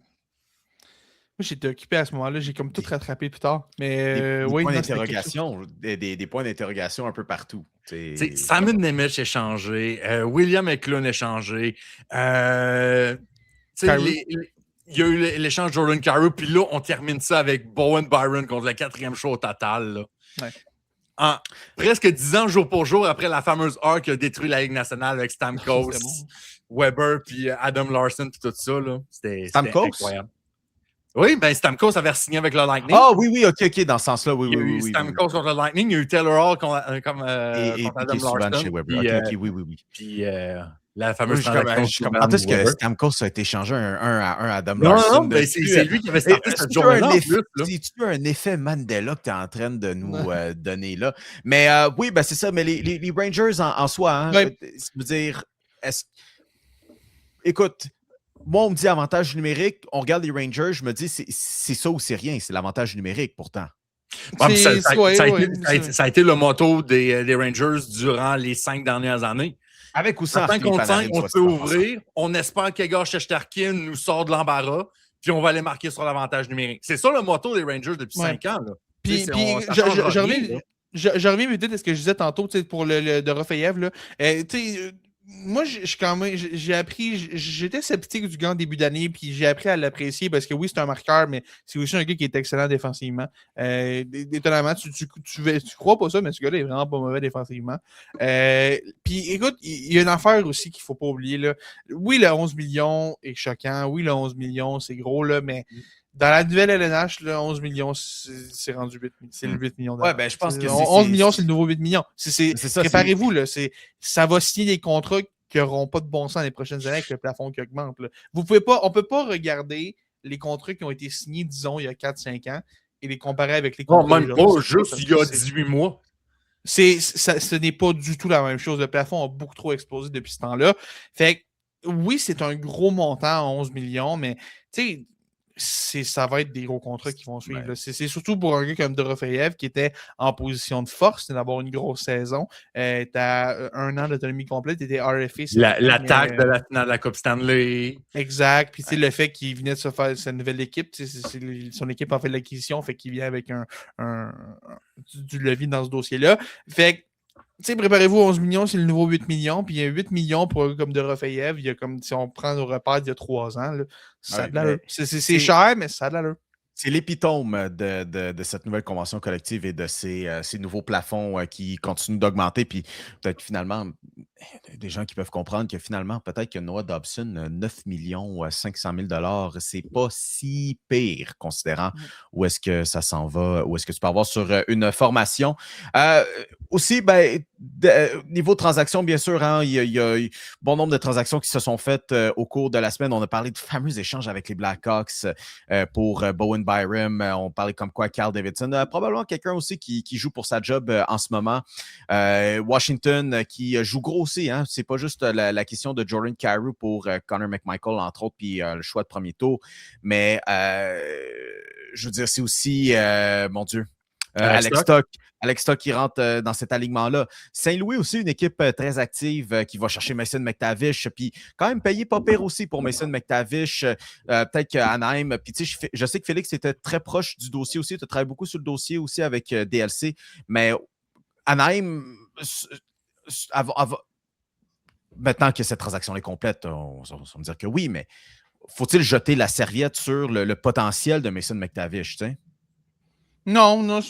Moi, j'étais occupé à ce moment-là. J'ai comme tout rattrapé plus tard. Mais des points d'interrogation, des points d'interrogation un peu partout. Simon Nemec échangé, William Eklund échangé. Il y a eu l'échange Jordan Kyrou, puis là, on termine ça avec Bowen Byron contre le 4e show au total. Là. Ouais. Presque 10 ans, jour pour jour, après la fameuse heure qui a détruit la Ligue nationale avec Stamkos, Weber, puis Adam Larson, puis tout ça. Là. C'était incroyable. Oui, ben Stamkos avait signé avec le Lightning. Ah oui, ok, dans ce sens-là, oui. Il y a eu Stamkos contre le Lightning, il y a eu Taylor Hall contre Et Adam Piqué Subban Larson. chez Weber. Ok, oui. Puis la fameuse Quand est-ce que Stamkos a été changé un à Adam Non, Larson? non, ben c'est lui qui avait starté cette journée-là. C'est-tu un effet Mandela que tu es en train de nous donner là? Mais oui, ben c'est ça. Mais les Rangers en soi, hein, je veux dire, écoute, moi, on me dit avantage numérique. On regarde les Rangers, je me dis, c'est ça ou c'est rien. C'est l'avantage numérique, pourtant. Ça a été le motto des Rangers durant les 5 dernières années. Avec ou sans 5 contre 5, on peut ouvrir. On espère qu'Egor Shesterkin nous sort de l'embarras, puis on va aller marquer sur l'avantage numérique. C'est ça le motto des Rangers depuis 5 ans. Là. Puis je reviens vite à ce que je disais tantôt pour le de Raphaël. Moi, j'ai appris, j'étais sceptique du gars en début d'année, puis j'ai appris à l'apprécier parce que oui, c'est un marqueur, mais c'est aussi un gars qui est excellent défensivement. Étonnamment, tu crois pas ça, mais ce gars-là est vraiment pas mauvais défensivement. Puis écoute, il y a une affaire aussi qu'il faut pas oublier. Là. Oui, le 11 millions est choquant. Oui, le 11 millions, c'est gros, là, mais dans la nouvelle LNH, là, 11 millions, c'est rendu 8 millions. C'est le 8 millions Ouais, ben, je pense que 11 millions, c'est le nouveau 8 millions. Ça, préparez-vous, là. Ça va signer des contrats qui n'auront pas de bon sens les prochaines années avec le plafond qui augmente. Là. On ne peut pas regarder les contrats qui ont été signés, disons, il y a 4-5 ans et les comparer avec les contrats. Non, même pas, juste il y a 18 mois. Ce n'est pas du tout la même chose. Le plafond a beaucoup trop explosé depuis ce temps-là. Fait que, oui, c'est un gros montant, 11 millions, mais tu sais, ça va être des gros contrats qui vont suivre. C'est surtout pour un gars comme Dorofeyev qui était en position de force, d'avoir une grosse saison. Tu as 1 an d'autonomie complète, tu étais RFA. L'attaque de la finale de la Coupe Stanley. Exact. Puis le fait qu'il venait de se faire sa nouvelle équipe, son équipe a fait l'acquisition, fait qu'il vient avec du levier dans ce dossier-là. Fait que préparez-vous, 11 millions, c'est le nouveau 8 millions. Puis il y a 8 millions pour un gars comme Dorofeyev. Il y a comme si on prend nos repères d'il y a 3 ans. Là, ça a de l'allure. C'est cher, mais ça a de l'allure. C'est l'épitome de cette nouvelle convention collective et de ces nouveaux plafonds qui continuent d'augmenter. Puis peut-être finalement, des gens qui peuvent comprendre que finalement, peut-être que Noah Dobson, 9 500 000 $, c'est pas si pire considérant où est-ce que ça s'en va, où est-ce que tu peux avoir sur une formation. Aussi, niveau transaction, bien sûr, hein, il y a bon nombre de transactions qui se sont faites au cours de la semaine. On a parlé de fameux échanges avec les Blackhawks pour Bowen Byram. On parlait comme quoi Carl Davidson. Probablement quelqu'un aussi qui joue pour sa job en ce moment. Washington qui joue gros aussi. Hein? C'est pas juste la question de Jordan Kyrou pour Connor McMichael, entre autres, puis le choix de premier tour. Mais je veux dire, c'est aussi, mon Dieu, Alex Stock qui rentre dans cet alignement-là. Saint-Louis aussi, une équipe très active qui va chercher Mason McTavish, puis quand même payé pas pire aussi pour Mason McTavish. Peut-être qu'Anaheim, puis tu sais, je sais que Félix était très proche du dossier aussi, tu as travaillé beaucoup sur le dossier aussi avec DLC, mais Anaheim, maintenant que cette transaction est complète, on va me dire que oui, mais faut-il jeter la serviette sur le potentiel de Mason McTavish, tu sais? Non,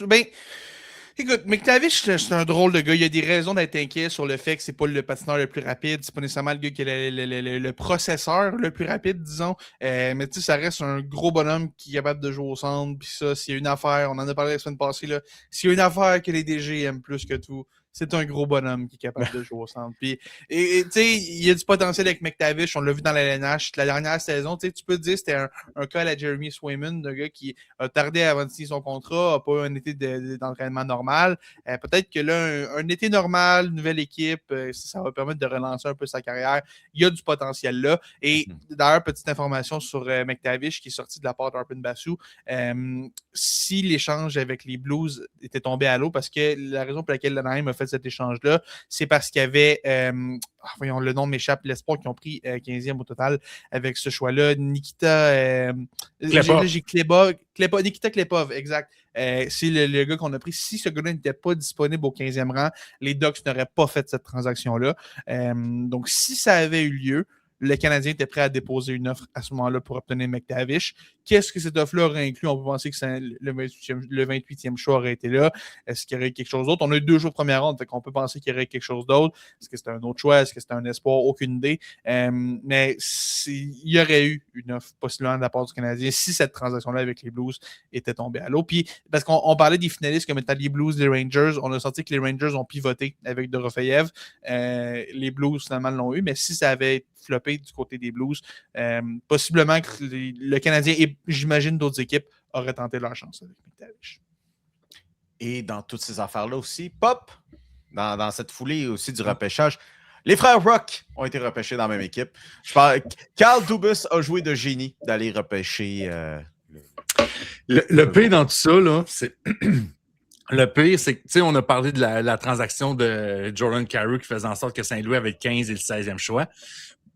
écoute, McTavish, c'est un drôle de gars. Il y a des raisons d'être inquiet sur le fait que c'est pas le patineur le plus rapide. C'est pas nécessairement le gars qui est le processeur le plus rapide, disons. Mais tu sais, ça reste un gros bonhomme qui est capable de jouer au centre. Puis ça, s'il y a une affaire, on en a parlé la semaine passée, là. S'il y a une affaire que les DG aiment plus que tout, c'est un gros bonhomme qui est capable de jouer au centre. Puis, tu sais, il y a du potentiel avec McTavish. On l'a vu dans la LNH. La dernière saison, tu peux te dire que c'était un cas à la Jeremy Swayman, un gars qui a tardé avant de signer son contrat, n'a pas eu un été d'entraînement normal. Peut-être que là, un été normal, nouvelle équipe, ça va permettre de relancer un peu sa carrière. Il y a du potentiel là. Et d'ailleurs, petite information sur McTavish qui est sorti de la part d'Arpin Basu. Si l'échange avec les Blues était tombé à l'eau, parce que la raison pour laquelle l'Anaheim a fait cet échange-là, c'est parce qu'il y avait, voyons, le nom m'échappe, l'espoir qui ont pris 15e au total avec ce choix-là. Nikita Nikita Klepov, exact. C'est le gars qu'on a pris. Si ce gars-là n'était pas disponible au 15e rang, les Ducks n'auraient pas fait cette transaction-là. Donc, si ça avait eu lieu, le Canadien était prêt à déposer une offre à ce moment-là pour obtenir McTavish, qu'est-ce que cette offre-là aurait inclus? On peut penser que le 28e choix aurait été là. Est-ce qu'il y aurait quelque chose d'autre? On a eu 2 choix de première ronde, fait qu'on peut penser qu'il y aurait quelque chose d'autre. Est-ce que c'était un autre choix? Est-ce que c'était un espoir? Aucune idée. Mais il y aurait eu une offre possiblement de la part du Canadien si cette transaction-là avec les Blues était tombée à l'eau. Puis, parce qu'on parlait des finalistes comme étant les Blues, les Rangers, on a senti que les Rangers ont pivoté avec Dorofeyev. Les Blues, finalement, l'ont eu, mais si ça avait floppé du côté des Blues, possiblement que le Canadien et j'imagine d'autres équipes auraient tenté leur chance avec McTavish. Et dans toutes ces affaires-là aussi, pop, dans cette foulée aussi du repêchage, les frères Rock ont été repêchés dans la même équipe. Je parle, Carl Dubas a joué de génie d'aller repêcher. Le pire dans tout ça, là, c'est. Le pire, c'est que, tu sais, on a parlé de la transaction de Jordan Carew qui faisait en sorte que Saint-Louis avait le 15 et le 16e choix.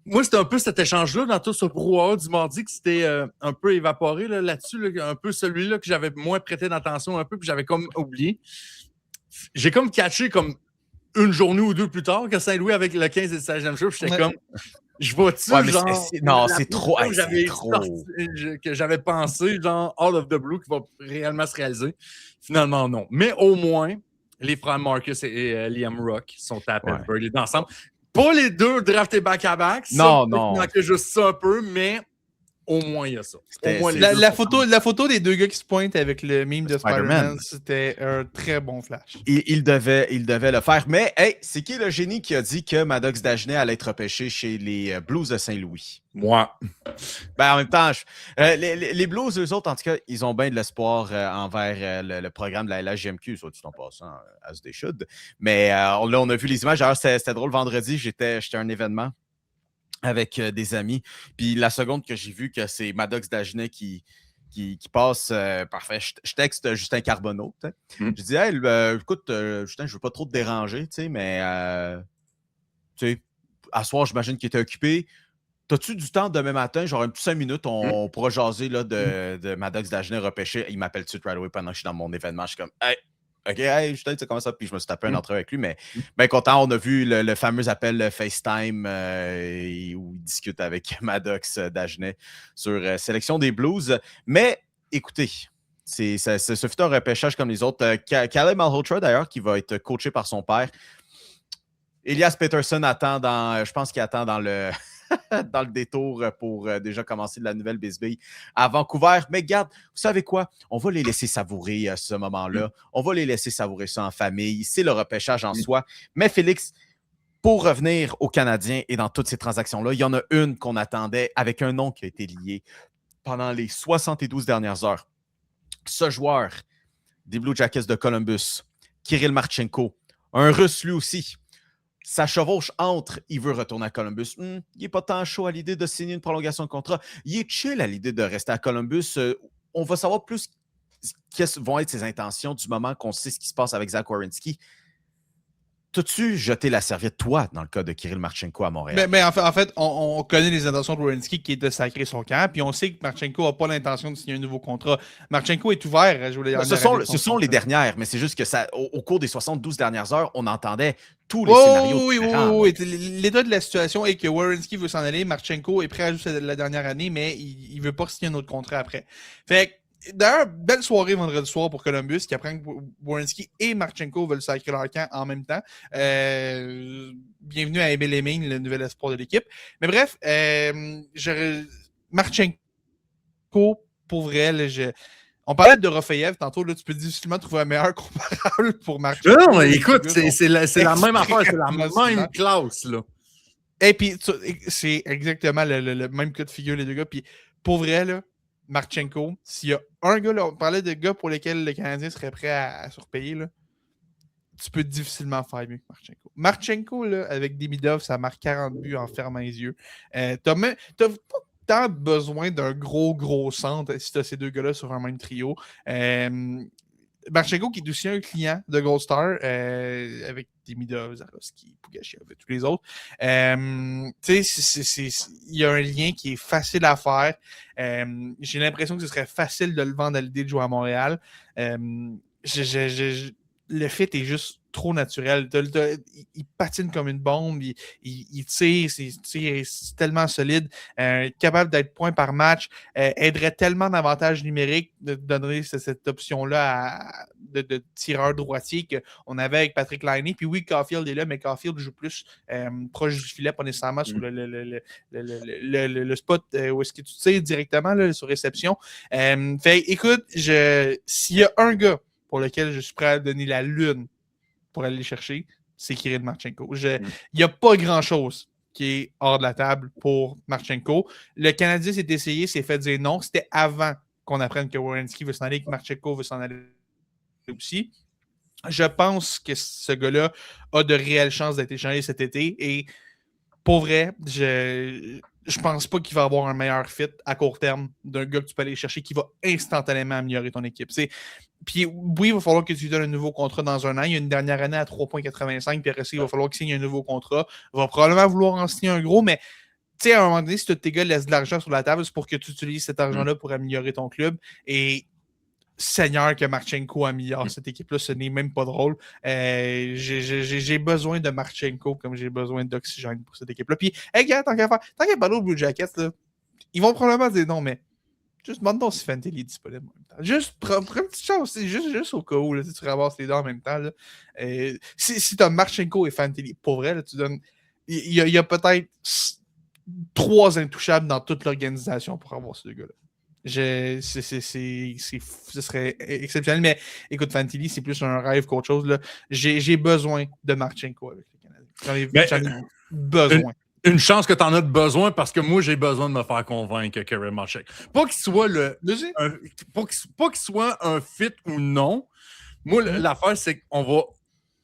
Moi, c'était un peu cet échange-là, dans tout ce brouhaha du mardi, que c'était un peu évaporé là-dessus, un peu celui-là que j'avais moins prêté d'attention, un peu, puis j'avais comme oublié. J'ai comme catché comme une journée ou 2 plus tard que Saint-Louis avec le 15 et le 16e choix, j'étais comme... Je vois-tu, non, c'est trop. Que j'avais pensé, genre, All of the Blue, qui va réellement se réaliser. Finalement, non. Mais au moins, les frères Marcus et Liam Rock sont à Pittsburgh ensemble. Pas les deux draftés back-à-back. Non. Il manquait juste ça un peu, mais au moins, il y a ça. La photo des 2 gars qui se pointent avec le meme de Spider-Man, c'était un très bon flash. Il devait le faire. Mais, hey, c'est qui le génie qui a dit que Maddox Dagenet allait être repêché chez les Blues de Saint-Louis? Moi. En même temps, les Blues, eux autres, en tout cas, ils ont bien de l'espoir envers le programme de la LHJMQ, soit tout en passant, as they should. Mais là, on a vu les images. D'ailleurs, c'était drôle, vendredi, j'étais à un événement avec des amis. Puis la seconde que j'ai vu que c'est Maddox Dagenet qui passe, parfait, je texte Justin Carbonneau. Je dis, hey, écoute, Justin, je veux pas trop te déranger, mais à soir, j'imagine qu'il était occupé. T'as-tu du temps demain matin, genre un petit 5 minutes, on pourra jaser là, de Maddox Dagenet repêché. Il m'appelle tout de suite right away pendant que je suis dans mon événement. Je suis comme, hey, OK, hey, Justin, tu sais comment ça? Puis je me suis tapé un entrevue avec lui, mais bien content. On a vu le fameux appel FaceTime où il discute avec Maddox Dagenet sur sélection des Blues. Mais écoutez, ce fut un repêchage comme les autres. Caleb Malhotra, d'ailleurs, qui va être coaché par son père. Elias Pettersson attend je pense qu'il attend dans le détour pour déjà commencer de la nouvelle bisbille à Vancouver. Mais regarde, vous savez quoi? On va les laisser savourer ce moment-là. On va les laisser savourer ça en famille. C'est le repêchage en soi. Mais Félix, pour revenir aux Canadiens et dans toutes ces transactions-là, il y en a une qu'on attendait avec un nom qui a été lié pendant les 72 dernières heures. Ce joueur des Blue Jackets de Columbus, Kirill Marchenko, un Russe lui aussi, ça chevauche entre il veut retourner à Columbus. Il n'est pas tant chaud à l'idée de signer une prolongation de contrat. Il est chill à l'idée de rester à Columbus. On va savoir plus quelles vont être ses intentions du moment qu'on sait ce qui se passe avec Zach Werenski. T'as-tu jeté la serviette, toi, dans le cas de Kirill Marchenko à Montréal? Mais en fait, on connaît les intentions de Werenski qui est de sacrer son camp, puis on sait que Marchenko n'a pas l'intention de signer un nouveau contrat. Marchenko est ouvert à jouer Ce sont les dernières, mais c'est juste que ça, au cours des 72 dernières heures, on entendait tous les scénarios différents. Oui. L'état de la situation est que Werenski veut s'en aller, Marchenko est prêt à jouer la dernière année, mais il ne veut pas signer un autre contrat après. Fait que, d'ailleurs, belle soirée vendredi soir pour Columbus qui apprend que Werenski et Marchenko veulent sacrer leur camp en même temps. Bienvenue à Emil Hemming, le nouvel espoir de l'équipe. Mais bref, Marchenko, pour vrai, on parlait de Dorofeyev tantôt, là, tu peux difficilement trouver un meilleur comparable pour Marchenko. Non, mais écoute, c'est la même affaire, c'est la même classe, là. Et puis, c'est exactement le même cas de figure, les deux gars. Puis, pour vrai, là, Marchenko, s'il y a un gars, là, on parlait de gars pour lesquels le Canadien serait prêt à surpayer, là, tu peux difficilement faire mieux que Marchenko. Marchenko, là, avec Demidov, ça marque 40 buts en fermant les yeux. T'as pas tant besoin d'un gros centre si t'as ces deux gars-là sur un même trio. Marchenko qui est aussi un client de Gold Star avec Demidov, Zarovski, Pugachev et tous les autres. Tu sais, il y a un lien qui est facile à faire. J'ai l'impression que ce serait facile de le vendre à l'idée de jouer à Montréal. le fit est juste trop naturel. Il patine comme une bombe, il tire, c'est tellement solide, capable d'être point par match, aiderait tellement d'avantages numériques de donner cette option-là de tireur droitier qu'on avait avec Patrick Laine. Puis oui, Caulfield est là, mais Caulfield joue plus proche du filet, pas nécessairement sur le spot où est-ce que tu tires directement là, sur réception. Fait écoute, s'il y a un gars pour lequel je suis prêt à donner la lune pour aller le chercher, c'est Kirill Marchenko. Il n'y a pas grand-chose qui est hors de la table pour Marchenko. Le Canadien s'est essayé, s'est fait dire non. C'était avant qu'on apprenne que Werenski veut s'en aller, que Marchenko veut s'en aller aussi. Je pense que ce gars-là a de réelles chances d'être échangé cet été. Et pour vrai, je pense pas qu'il va avoir un meilleur fit à court terme d'un gars que tu peux aller chercher qui va instantanément améliorer ton équipe. Puis oui, il va falloir que tu lui donnes un nouveau contrat dans un an. Il y a une dernière année à 3,85, puis après ça, il va falloir qu'il signe un nouveau contrat. Il va probablement vouloir en signer un gros, mais tu sais, à un moment donné, si tous tes gars laissent de l'argent sur la table, c'est pour que tu utilises cet argent-là pour améliorer ton club. Et Seigneur que Marchenko améliore cette équipe-là, ce n'est même pas drôle. J'ai besoin de Marchenko comme j'ai besoin d'oxygène pour cette équipe-là. Puis, hey, gars, tant qu'à parler aux Blue Jackets, là, ils vont probablement dire non, mais juste demande donc si Fantilli est disponible en même temps. Juste prends une petite chance, juste au cas où là, tu ramasses les deux en même temps. Là. Si tu as Marchenko et Fantilli, pour vrai, là, tu donnes. Il y a peut-être 3 intouchables dans toute l'organisation pour avoir ces deux gars-là. Ce serait exceptionnel, mais écoute, Fantilli, c'est plus un rêve qu'autre chose. Là. J'ai besoin de Marchenko avec les Canadiens. J'en ai besoin. Une chance que tu en as besoin parce que moi, j'ai besoin de me faire convaincre Kirill Marchenko. Pas qu'il soit pas qu'il soit un fit ou non. Moi, l'affaire, c'est qu'on va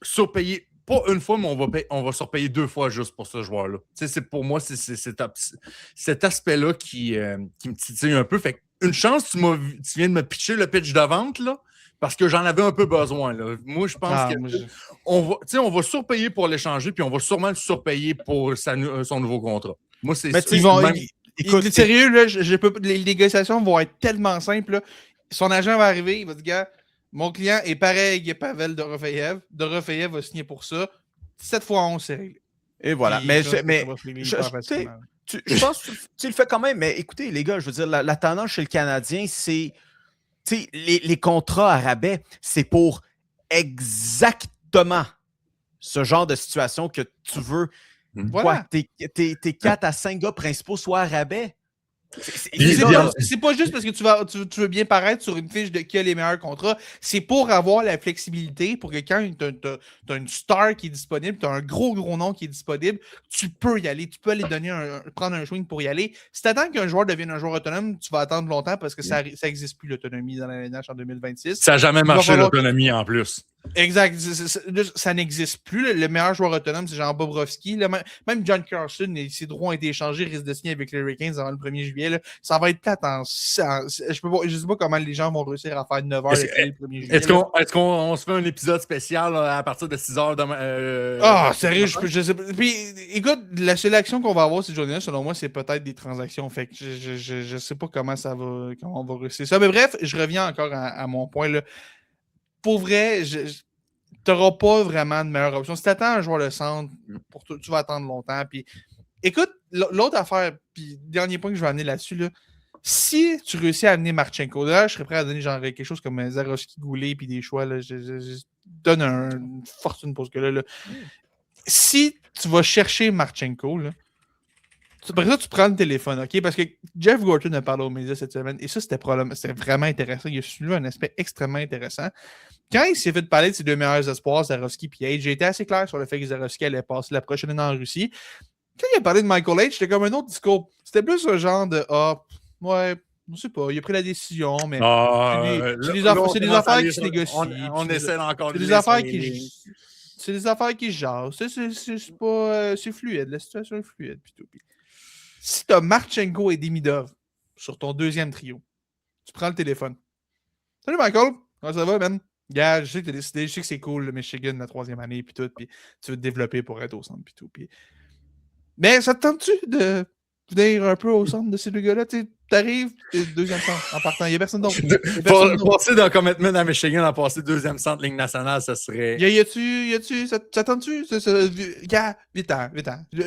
surpayer, pas une fois, mais on va surpayer 2 fois juste pour ce joueur-là. Pour moi, c'est cet aspect-là qui me titille un peu. Fait une chance, tu viens de me pitcher le pitch de vente, là, parce que j'en avais un peu besoin. Là. Moi, je pense on va surpayer pour l'échanger, puis on va sûrement le surpayer pour son nouveau contrat. Moi, c'est écoute, sérieux, là, les négociations vont être tellement simples. Là. Son agent va arriver, il va dire, gars, mon client est pareil que Pavel Dorofeyev. Dorofeyev va signer pour ça. 7 fois 11, c'est réglé. Et voilà. Je pense que tu le fais quand même. Mais écoutez, les gars, je veux dire, la tendance chez le Canadien, c'est les contrats à rabais, c'est pour exactement ce genre de situation que tu veux. Voilà. Tes 4 à 5 gars principaux soient à rabais. C'est pas juste parce que tu veux bien paraître sur une fiche de qui a les meilleurs contrats. C'est pour avoir la flexibilité pour que quand tu as une star qui est disponible, tu as un gros nom qui est disponible, tu peux y aller. Tu peux aller prendre un swing pour y aller. Si tu attends qu'un joueur devienne un joueur autonome, tu vas attendre longtemps parce que ça n'existe plus l'autonomie dans la LNH en 2026. Ça n'a jamais marché l'autonomie en plus. Exact. Ça n'existe plus. Le meilleur joueur autonome, c'est Jean Bobrovsky. Même John Carlson, ses droits ont été échangés, risque de signer avec les Hurricanes avant le 1er juillet. Là. Ça va être plate. Je ne sais pas comment les gens vont réussir à faire 9 heures le 1er juillet. Est-ce qu'on se fait un épisode spécial à partir de 6 heures demain? Sérieux, je sais pas. Puis, écoute, la seule action qu'on va avoir cette journée-là, selon moi, c'est peut-être des transactions. Fait que je sais pas comment on va réussir ça. Mais bref, je reviens encore à mon point. Là. Pour vrai, tu n'auras pas vraiment de meilleure option. Si tu attends un joueur de centre, tu vas attendre longtemps. Puis, écoute, l'autre affaire, puis dernier point que je vais amener là-dessus, là, si tu réussis à amener Marchenko, là, je serais prêt à donner genre quelque chose comme Zarovski Goulet puis des choix. Là, je donne une fortune pour ce gars-là. Là. Si tu vas chercher Marchenko, là, après ça, tu prends le téléphone, OK? Parce que Jeff Gorton a parlé aux médias cette semaine, et ça, c'était vraiment intéressant. Il a soulevé un aspect extrêmement intéressant. Quand il s'est fait parler de ses 2 meilleurs espoirs, Zarovski et H, j'ai été assez clair sur le fait que Zarovski allait passer la prochaine année en Russie. Quand il a parlé de Michael H, c'était comme un autre discours. C'était plus un genre de ouais, je sais pas, il a pris la décision, mais c'est des affaires qui se négocient. On essaie encore de c'est des affaires qui... C'est des affaires qui se jasent. C'est fluide, la situation est fluide. Puis si tu as Marchenko et Demidov sur ton 2e trio, tu prends le téléphone. Salut Michael, comment ça va, man? Yeah, je sais que tu as décidé, je sais que c'est cool le Michigan la 3e année, puis tout, puis tu veux te développer pour être au centre, puis tout. Mais ça te tente-tu de venir un peu au centre de ces deux gars-là. Tu arrives, deuxième centre en partant. Il n'y a personne d'autre. Passer d'un commitment à Michigan à passer deuxième centre Ligue nationale, ça serait. Y a-tu, ça tente-tu? Gars, vite,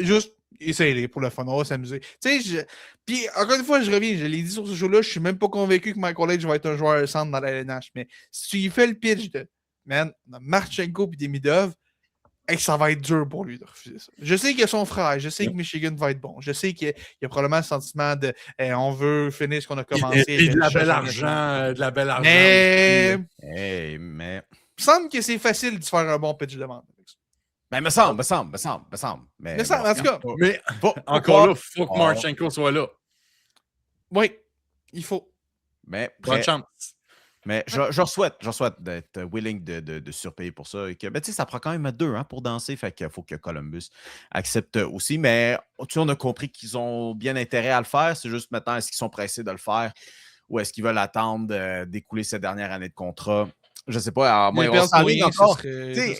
juste essaye-les pour le fun, on va s'amuser. Tu sais, puis encore une fois, je reviens, je l'ai dit sur ce show-là, je suis même pas convaincu que Michael Edge va être un joueur centre dans la LNH, mais si tu y fais le pitch de, man, Marchenko et Demidov, ça va être dur pour lui de refuser ça. Je sais qu'il y a son frère, je sais que Michigan va être bon, je sais qu'il y a probablement le sentiment de on veut finir ce qu'on a commencé. Et de la belle argent, Mais... mais... Il me semble que c'est facile de faire un bon pitch de vente. Ben, me semble. Mais ça, en tout cas. Mais encore là, il faut que Marchenko soit là. Oui, il faut. Mais bonne chance. Mais je souhaite d'être willing de surpayer pour ça. Et que, ben, ça prend quand même 2 pour danser. Fait qu'il faut que Columbus accepte aussi. Mais on a compris qu'ils ont bien intérêt à le faire. C'est juste maintenant, est-ce qu'ils sont pressés de le faire ou est-ce qu'ils veulent attendre d'écouler cette dernière année de contrat? Je ne sais pas. On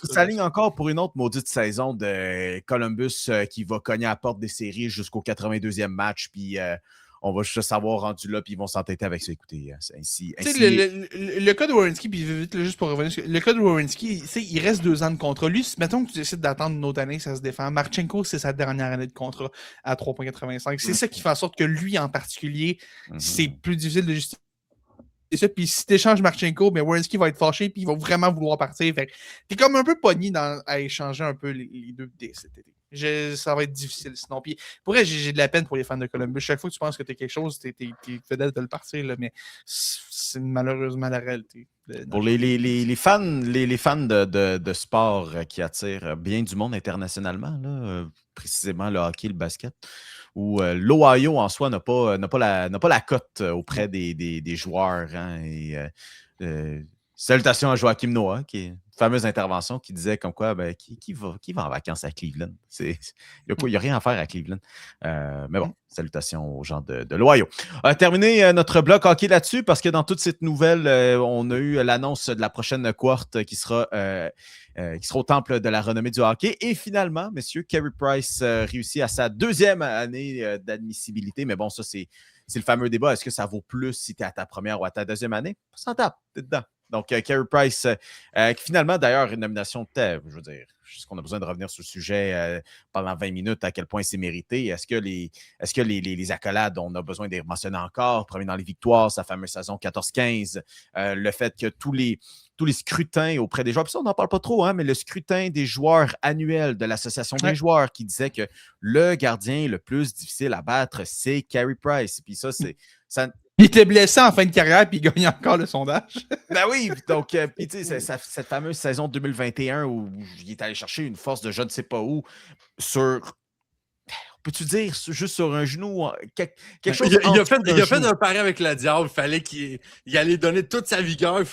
s'aligne encore pour une autre maudite saison de Columbus qui va cogner à la porte des séries jusqu'au 82e match. Puis on va juste savoir rendu là, puis ils vont s'entêter avec ça. Écoutez, ainsi. Le cas de Werenski, puis juste pour revenir, le cas de Werenski, il reste 2 ans de contrat. Lui, mettons que tu décides d'attendre une autre année, ça se défend. Marchenko, c'est sa dernière année de contrat à 3,85. C'est ça qui fait en sorte que lui, en particulier, c'est plus difficile de justifier. C'est ça, puis si tu échanges Marchenko, ben Werenski va être fâché, puis il va vraiment vouloir partir. Fait que t'es comme un peu pogné à échanger un peu les deux dès cet été. Ça va être difficile sinon. Puis pour vrai, j'ai de la peine pour les fans de Columbus. Chaque fois que tu penses que t'es quelque chose, t'es fidèle de le partir, là, mais c'est malheureusement la réalité. Pour les fans de sport qui attirent bien du monde internationalement, là, précisément le hockey, le basket, où l'Ohio en soi n'a pas la cote auprès des joueurs. Salutations à Joachim Noah, qui est une fameuse intervention qui disait comme quoi qui va en vacances à Cleveland. Il n'y a rien à faire à Cleveland. Mais bon, salutations aux gens de l'Ohio. On va terminer notre bloc hockey là-dessus parce que dans toute cette nouvelle, on a eu l'annonce de la prochaine cohorte qui sera au temple de la renommée du hockey. Et finalement, messieurs, Carey Price réussit à sa 2e année d'admissibilité. Mais bon, ça, c'est le fameux débat. Est-ce que ça vaut plus si tu es à ta première ou à ta 2e année? On s'en tape, t'es dedans. Donc, Carey Price, qui finalement, d'ailleurs, une nomination je veux dire, est-ce qu'on a besoin de revenir sur le sujet pendant 20 minutes, à quel point c'est mérité? Est-ce que les accolades, on a besoin de les mentionner encore? Premier dans les victoires, sa fameuse saison 14-15, le fait que tous les scrutins auprès des joueurs, puis ça, on n'en parle pas trop, mais le scrutin des joueurs annuels de l'Association des joueurs qui disait que le gardien le plus difficile à battre, c'est Carey Price. Puis ça, il était blessé en fin de carrière, puis il gagne encore le sondage. Ben oui, donc, puis tu sais, cette fameuse saison 2021 où il est allé chercher une force de je ne sais pas où peux-tu dire, juste sur un genou, quelque chose. Il a fait un pari avec le diable. Il fallait qu'il allait donner toute sa vigueur. Il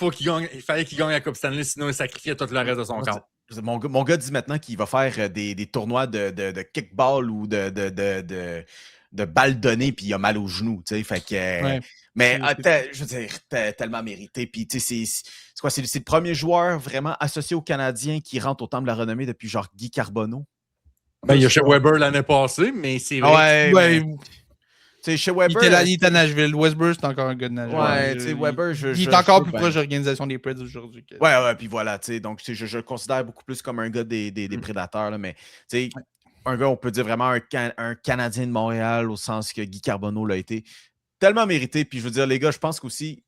fallait qu'il gagne la Coupe Stanley, sinon il sacrifiait tout le reste de son corps. Mon gars dit maintenant qu'il va faire des tournois de kickball ou de balles données, puis il a mal au genou. Tu sais, fait que. Mais je veux dire, tellement mérité. Puis tu sais, c'est le premier joueur vraiment associé aux Canadiens qui rentre au temple de la renommée depuis genre Guy Carbonneau. Ben, il y a chez Weber l'année passée, mais c'est vrai. Chez Weber, il était à Nashville. Westburg, c'est encore un gars de Nashville. Ouais, tu sais, Weber, il est encore plus proche de l'organisation des Preds aujourd'hui. Ouais, puis voilà, tu sais, donc je le considère beaucoup plus comme un gars des Prédateurs, là, mais tu sais, un gars, on peut dire vraiment un Canadien de Montréal au sens que Guy Carbonneau l'a été. Tellement mérité, puis je veux dire, les gars, je pense qu'aussi,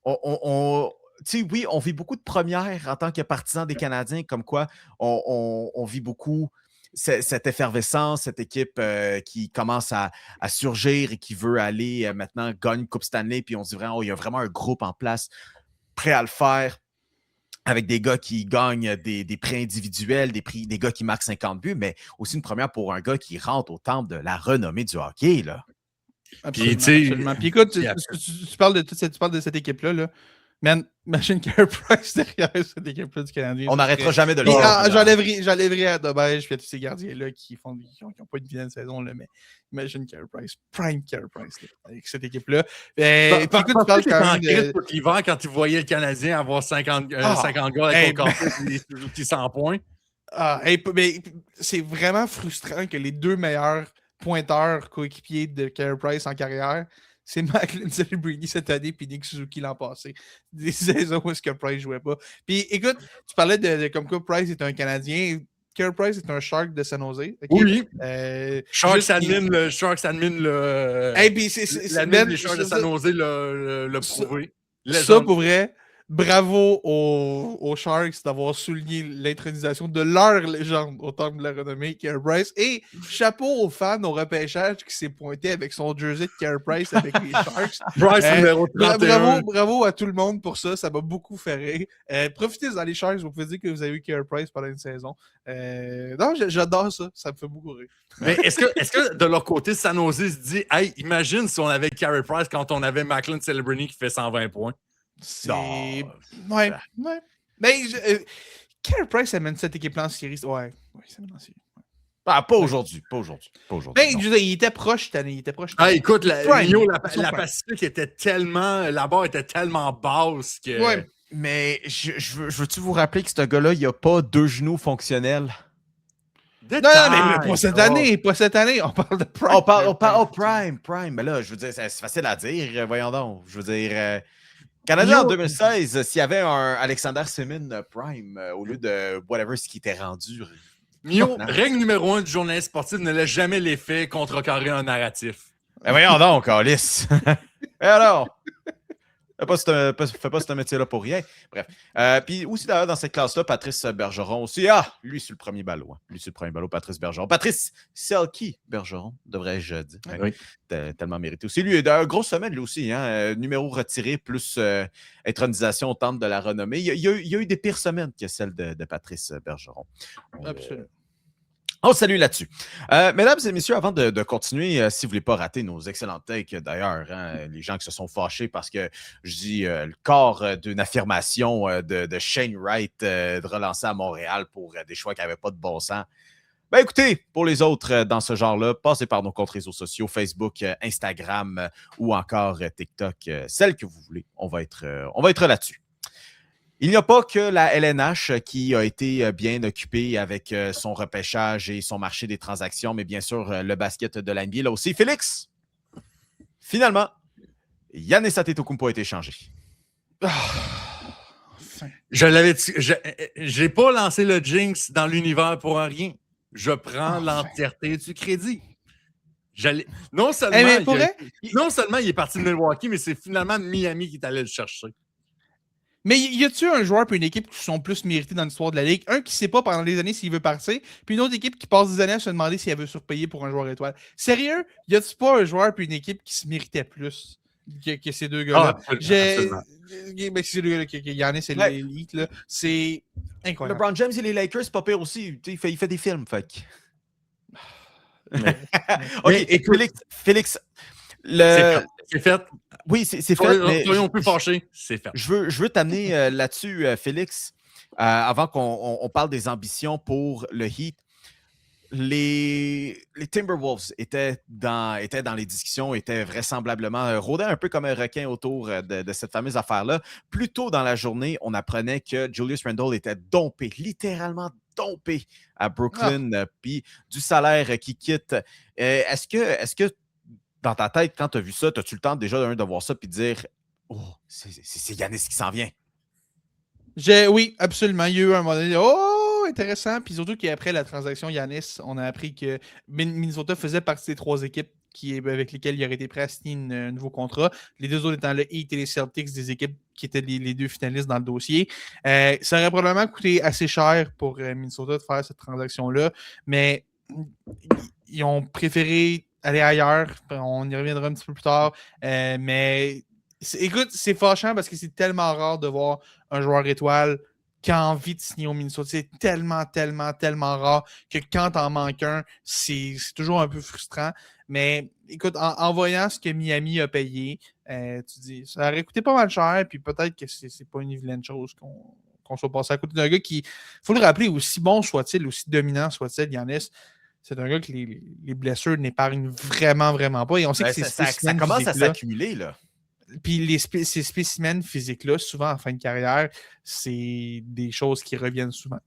tu sais, oui, on vit beaucoup de premières en tant que partisans des Canadiens, comme quoi on vit beaucoup cette effervescence, cette équipe qui commence à surgir et qui veut aller maintenant gagner Coupe Stanley, puis on se dit vraiment, il y a vraiment un groupe en place prêt à le faire, avec des gars qui gagnent des prix individuels, des gars qui marquent 50 buts, mais aussi une première pour un gars qui rentre au temple de la renommée du hockey, là. Absolument. Puis écoute, tu parles de cette équipe-là, là. Man, imagine Carey Price derrière cette équipe-là du Canadien. On n'arrêtera jamais de le voir. J'enlèverai à Dobège et à tous ces gardiens-là qui n'ont pas une vilaine saison, là, mais imagine Carey Price, prime Carey Price, là, avec cette équipe-là. Écoute, tu parles quand même de l'hiver quand tu voyais le Canadien avoir 50 gars avec son 100 points. Mais c'est vraiment frustrant que les deux meilleurs pointeurs coéquipiers de Carey Price en carrière, c'est Macklin Celebrini cette année puis Nick Suzuki l'an passé. Des saisons où est-ce que Price jouait pas. Puis écoute, tu parlais de comme quoi Price est un Canadien. Carey Price est un Shark de San Jose. Okay? Oui. Sharks admin le. Hey, puis l'admin des Sharks de San Jose l'a prouvé. Ça, pour vrai, bravo aux Sharks d'avoir souligné l'intronisation de leur légende au temple de la renommée, Carey Price. Et chapeau aux fans au repêchage qui s'est pointé avec son jersey de Carey Price avec les Sharks. Price numéro 31. Bravo à tout le monde pour ça. Ça m'a beaucoup fait rire. Profitez dans les Sharks. Vous pouvez dire que vous avez eu Carey Price pendant une saison. Non, j'adore ça. Ça me fait beaucoup rire. Mais est-ce que de leur côté, San Jose se dit hey, imagine si on avait Carey Price quand on avait Macklin Celebrini qui fait 120 points? Ouais. Mais Carey Price amène cette équipe-là en série. Ouais, ça amène en série. Pas aujourd'hui. Ben, je veux dire, il était proche cette année. Écoute, la Pacifique était tellement. La barre était tellement basse que. Ouais. Mais je veux-tu vous rappeler que ce gars-là, il n'y a pas 2 genoux fonctionnels? Non, mais pas cette année. Pas cette année. On parle de Prime. On parle Prime. Mais là, je veux dire, c'est facile à dire. Voyons donc. Je veux dire. Canadien en 2016, s'il y avait un Alexander Semin Prime au lieu de whatever ce qui était rendu. Mio, règle numéro 1 du journaliste sportif, ne laisse jamais les faits contrecarrer un narratif. Ben voyons donc, Alice. Et alors? Fais pas ce métier-là pour rien. Bref. Puis aussi, d'ailleurs, dans cette classe-là, Patrice Bergeron aussi. Lui, c'est le premier ballot. Patrice Bergeron. Patrice Selke Bergeron, devrais-je dire. Oui. Tellement mérité aussi. Lui, d'ailleurs, grosse semaine, lui aussi. Numéro retiré, plus intronisation au temple de la renommée. Il y a eu des pires semaines que celle de Patrice Bergeron. Absolument. On salue là-dessus. Mesdames et messieurs, avant de continuer, si vous ne voulez pas rater nos excellentes takes, d'ailleurs, les gens qui se sont fâchés parce que je dis le corps d'une affirmation de Shane Wright de relancer à Montréal pour des choix qui n'avaient pas de bon sens. Ben écoutez, pour les autres dans ce genre-là, passez par nos comptes réseaux sociaux, Facebook, Instagram ou encore TikTok, celle que vous voulez. On va être là-dessus. Il n'y a pas que la LNH qui a été bien occupée avec son repêchage et son marché des transactions, mais bien sûr, le basket de l'NBA. Là aussi, Félix, finalement, Giannis Antetokounmpo a été échangé. J'ai pas lancé le jinx dans l'univers pour rien. Je prends l'entièreté du crédit. Non seulement il est parti de Milwaukee, mais c'est finalement Miami qui est allé le chercher. Mais y a-tu un joueur et une équipe qui sont plus mérités dans l'histoire de la Ligue? Un qui ne sait pas pendant des années s'il veut partir, puis une autre équipe qui passe des années à se demander si elle veut surpayer pour un joueur étoile. Sérieux? Y a-tu pas un joueur et une équipe qui se méritait plus que ces deux gars-là? C'est ces deux gars-là, Giannis et l'élite, là. C'est incroyable. LeBron James et les Lakers, c'est pas pire aussi. Il fait des films, fait OK, Félix, c'est fait. Oui, c'est fait. Soyons plus fâchés. C'est fait. Je veux t'amener là-dessus, Félix, avant qu'on parle des ambitions pour le Heat. Les Timberwolves étaient dans les discussions, étaient vraisemblablement rôdaient un peu comme un requin autour de cette fameuse affaire-là. Plus tôt dans la journée, on apprenait que Julius Randle était dompé, littéralement dompé à Brooklyn, puis du salaire qui quitte. Est-ce que dans ta tête, quand tu as vu ça, as-tu le temps déjà de voir ça et de dire « Oh, c'est Giannis qui s'en vient ». Oui, absolument. Il y a eu un moment donné, intéressant. Puis surtout qu'après la transaction Giannis, on a appris que Minnesota faisait partie des 3 équipes avec lesquelles il aurait été prêt à signer un nouveau contrat. Les 2 autres étant le Heat et les Celtics, des équipes qui étaient les 2 finalistes dans le dossier. Ça aurait probablement coûté assez cher pour Minnesota de faire cette transaction-là, mais ils ont préféré aller ailleurs. On y reviendra un petit peu plus tard. Mais écoute, c'est fâchant parce que c'est tellement rare de voir un joueur étoile qui a envie de signer au Minnesota. C'est tellement rare que quand t'en manques un, c'est toujours un peu frustrant. Mais écoute, en voyant ce que Miami a payé, tu dis, ça aurait coûté pas mal cher, puis peut-être que c'est pas une vilaine chose qu'on soit passé à côté d'un gars qui, faut le rappeler, aussi bon soit-il, aussi dominant soit-il, Giannis, c'est un gars que les blessures n'épargnent vraiment pas. Et on sait que ça commence à s'accumuler, là. Puis ces spécimens physiques-là, souvent en fin de carrière, c'est des choses qui reviennent souvent.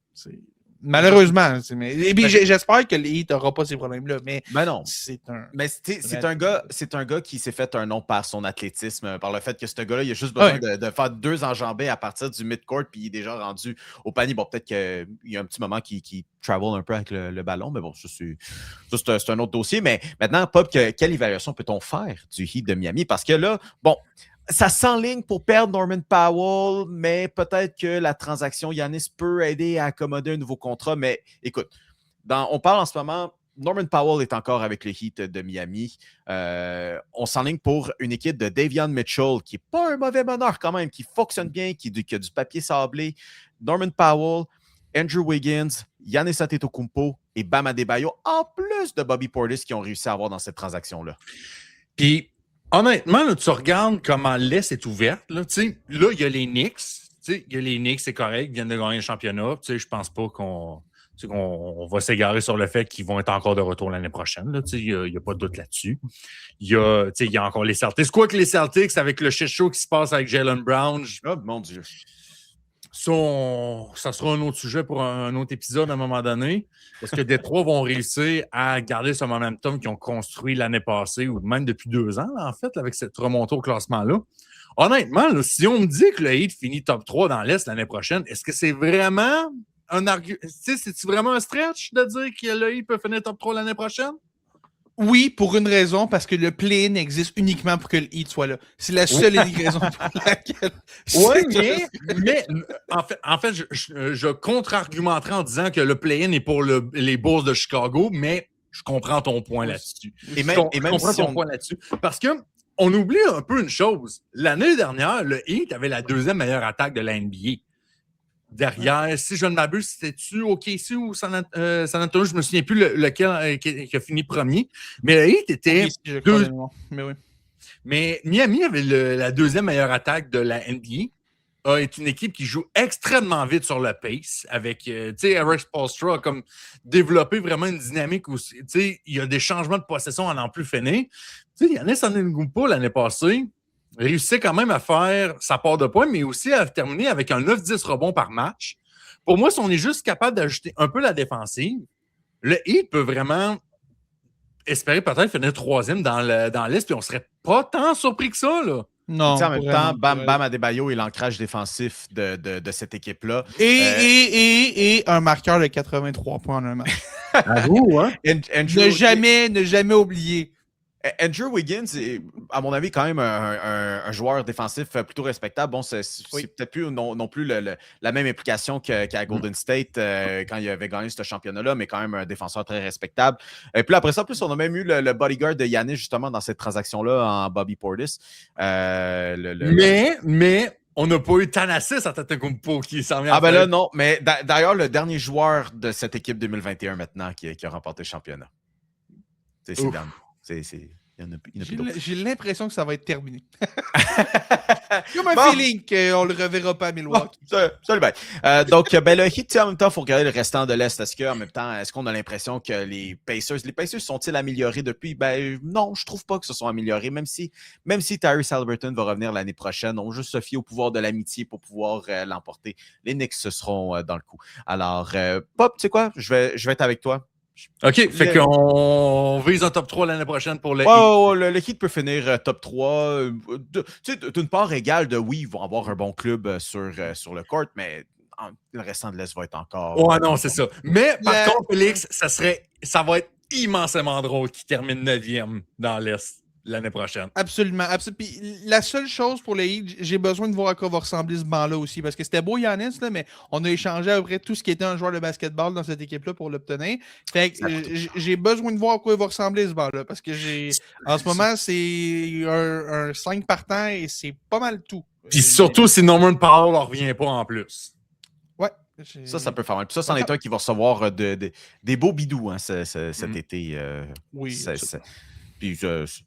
Malheureusement. Et puis, j'espère que le Heat n'aura pas ces problèmes-là, mais non. c'est un... Mais c'est un gars qui s'est fait un nom par son athlétisme, par le fait que ce gars-là, il a juste besoin de faire 2 enjambées à partir du mid-court, puis il est déjà rendu au panier. Bon, peut-être qu'il y a un petit moment qui travel un peu avec le ballon, mais bon, ça, c'est un autre dossier. Mais maintenant, Pop, quelle évaluation peut-on faire du Heat de Miami? Parce que là, bon, ça s'enligne pour perdre Norman Powell, mais peut-être que la transaction Giannis peut aider à accommoder un nouveau contrat. Mais écoute, on parle en ce moment, Norman Powell est encore avec le Heat de Miami. On s'enligne pour une équipe de Davion Mitchell, qui n'est pas un mauvais meneur quand même, qui fonctionne bien, qui a du papier sablé. Norman Powell, Andrew Wiggins, Giannis Antetokounmpo et Bam Adebayo, en plus de Bobby Portis qui ont réussi à avoir dans cette transaction-là. Puis, honnêtement, là, tu regardes comment l'Est est ouverte. Là, il y a les Knicks. Il y a les Knicks, c'est correct, ils viennent de gagner le championnat. Je pense pas qu'on va s'égarer sur le fait qu'ils vont être encore de retour l'année prochaine. Il n'y a pas de doute là-dessus. Il y a encore les Celtics. Quoique les Celtics, avec le shit show qui se passe avec Jaylen Brown, oh mon Dieu. Ça sera un autre sujet pour un autre épisode à un moment donné. Est-ce que Détroit vont réussir à garder ce momentum qu'ils ont construit l'année passée ou même depuis 2 ans, là, en fait, avec cette remontée au classement-là? Honnêtement, là, si on me dit que le Heat finit top 3 dans l'Est l'année prochaine, est-ce que c'est vraiment un argument? C'est-tu vraiment un stretch de dire que le Heat peut finir top 3 l'année prochaine? Oui, pour une raison, parce que le play-in existe uniquement pour que le Heat soit là. C'est la seule et unique raison pour laquelle... Oui, mais en fait je contre-argumenterai en disant que le play-in est pour les Bulls de Chicago, mais je comprends ton point là-dessus. Et même ton point là-dessus. Parce qu'on oublie un peu une chose. L'année dernière, le Heat avait la 2e meilleure attaque de la NBA. Derrière, si je ne m'abuse, c'était-tu OKC ou San Antonio? Je ne me souviens plus lequel qui a fini premier. Mais le Heat était... Mais oui. Mais Miami avait la 2e meilleure attaque de la NBA. Est une équipe qui joue extrêmement vite sur le pace. Avec, Eric Spoelstra a comme développé vraiment une dynamique où, il y a des changements de possession à n'en plus finir. Giannis Antetokounmpo l'année passée réussissait quand même à faire sa part de points, mais aussi à terminer avec un 9-10 rebonds par match. Pour moi, si on est juste capable d'ajouter un peu la défensive, le Heat peut vraiment espérer peut-être finir 3e dans l'Est, puis on serait pas tant surpris que ça, là. Non. En même temps, Bam Adebayo est l'ancrage défensif de cette équipe-là. Et un marqueur de 83 points en un match. À vous, hein? Ne jamais oublier. Andrew Wiggins est, à mon avis, quand même un joueur défensif plutôt respectable. Bon, c'est peut-être plus non plus la même implication qu'à Golden State quand il avait gagné ce championnat-là, mais quand même un défenseur très respectable. Et puis après ça, en plus, on a même eu le bodyguard de Giannis, justement, dans cette transaction-là, en Bobby Portis. Mais on n'a pas eu Thanasis à Antetokounmpo qui s'en vient. Ah ben là, non. Mais d'ailleurs, le dernier joueur de cette équipe 2021 maintenant qui a remporté le championnat. C'est Dan. J'ai l'impression que ça va être terminé. Comme un feeling qu'on le reverra pas à Milwaukee. Salut, bye. Donc, le Heat, en même temps, il faut regarder le restant de l'Est. Est-ce qu'on a l'impression que les Pacers sont-ils améliorés depuis? Ben non, je trouve pas que se sont améliorés, même si Tyrese Haliburton va revenir l'année prochaine. On juste se fie au pouvoir de l'amitié pour pouvoir l'emporter. Les Knicks se seront dans le coup. Alors, Pop, tu sais quoi? Je vais être avec toi. OK, fait qu'on vise un top 3 l'année prochaine pour le Heat. Le Heat peut finir top 3. D'une part égale de oui, ils vont avoir un bon club sur le court, mais le restant de l'Est va être encore... Ouais, non, c'est ça. Mais par contre, Félix, ça va être immensément drôle qu'ils terminent 9e dans l'Est l'année prochaine. Absolument. Puis la seule chose pour le Heat, j'ai besoin de voir à quoi va ressembler ce banc-là aussi, parce que c'était beau Giannis, là, mais on a échangé à peu près tout ce qui était un joueur de basketball dans cette équipe-là pour l'obtenir. Fait que j'ai besoin de voir à quoi il va ressembler ce banc-là, parce que en ce moment, c'est un 5 partant et c'est pas mal tout. Puis surtout si Norman Powell ne revient pas en plus. Ouais. Ça peut faire mal. Puis ça, c'en est un qui va recevoir des beaux bidous cet été. Oui. Puis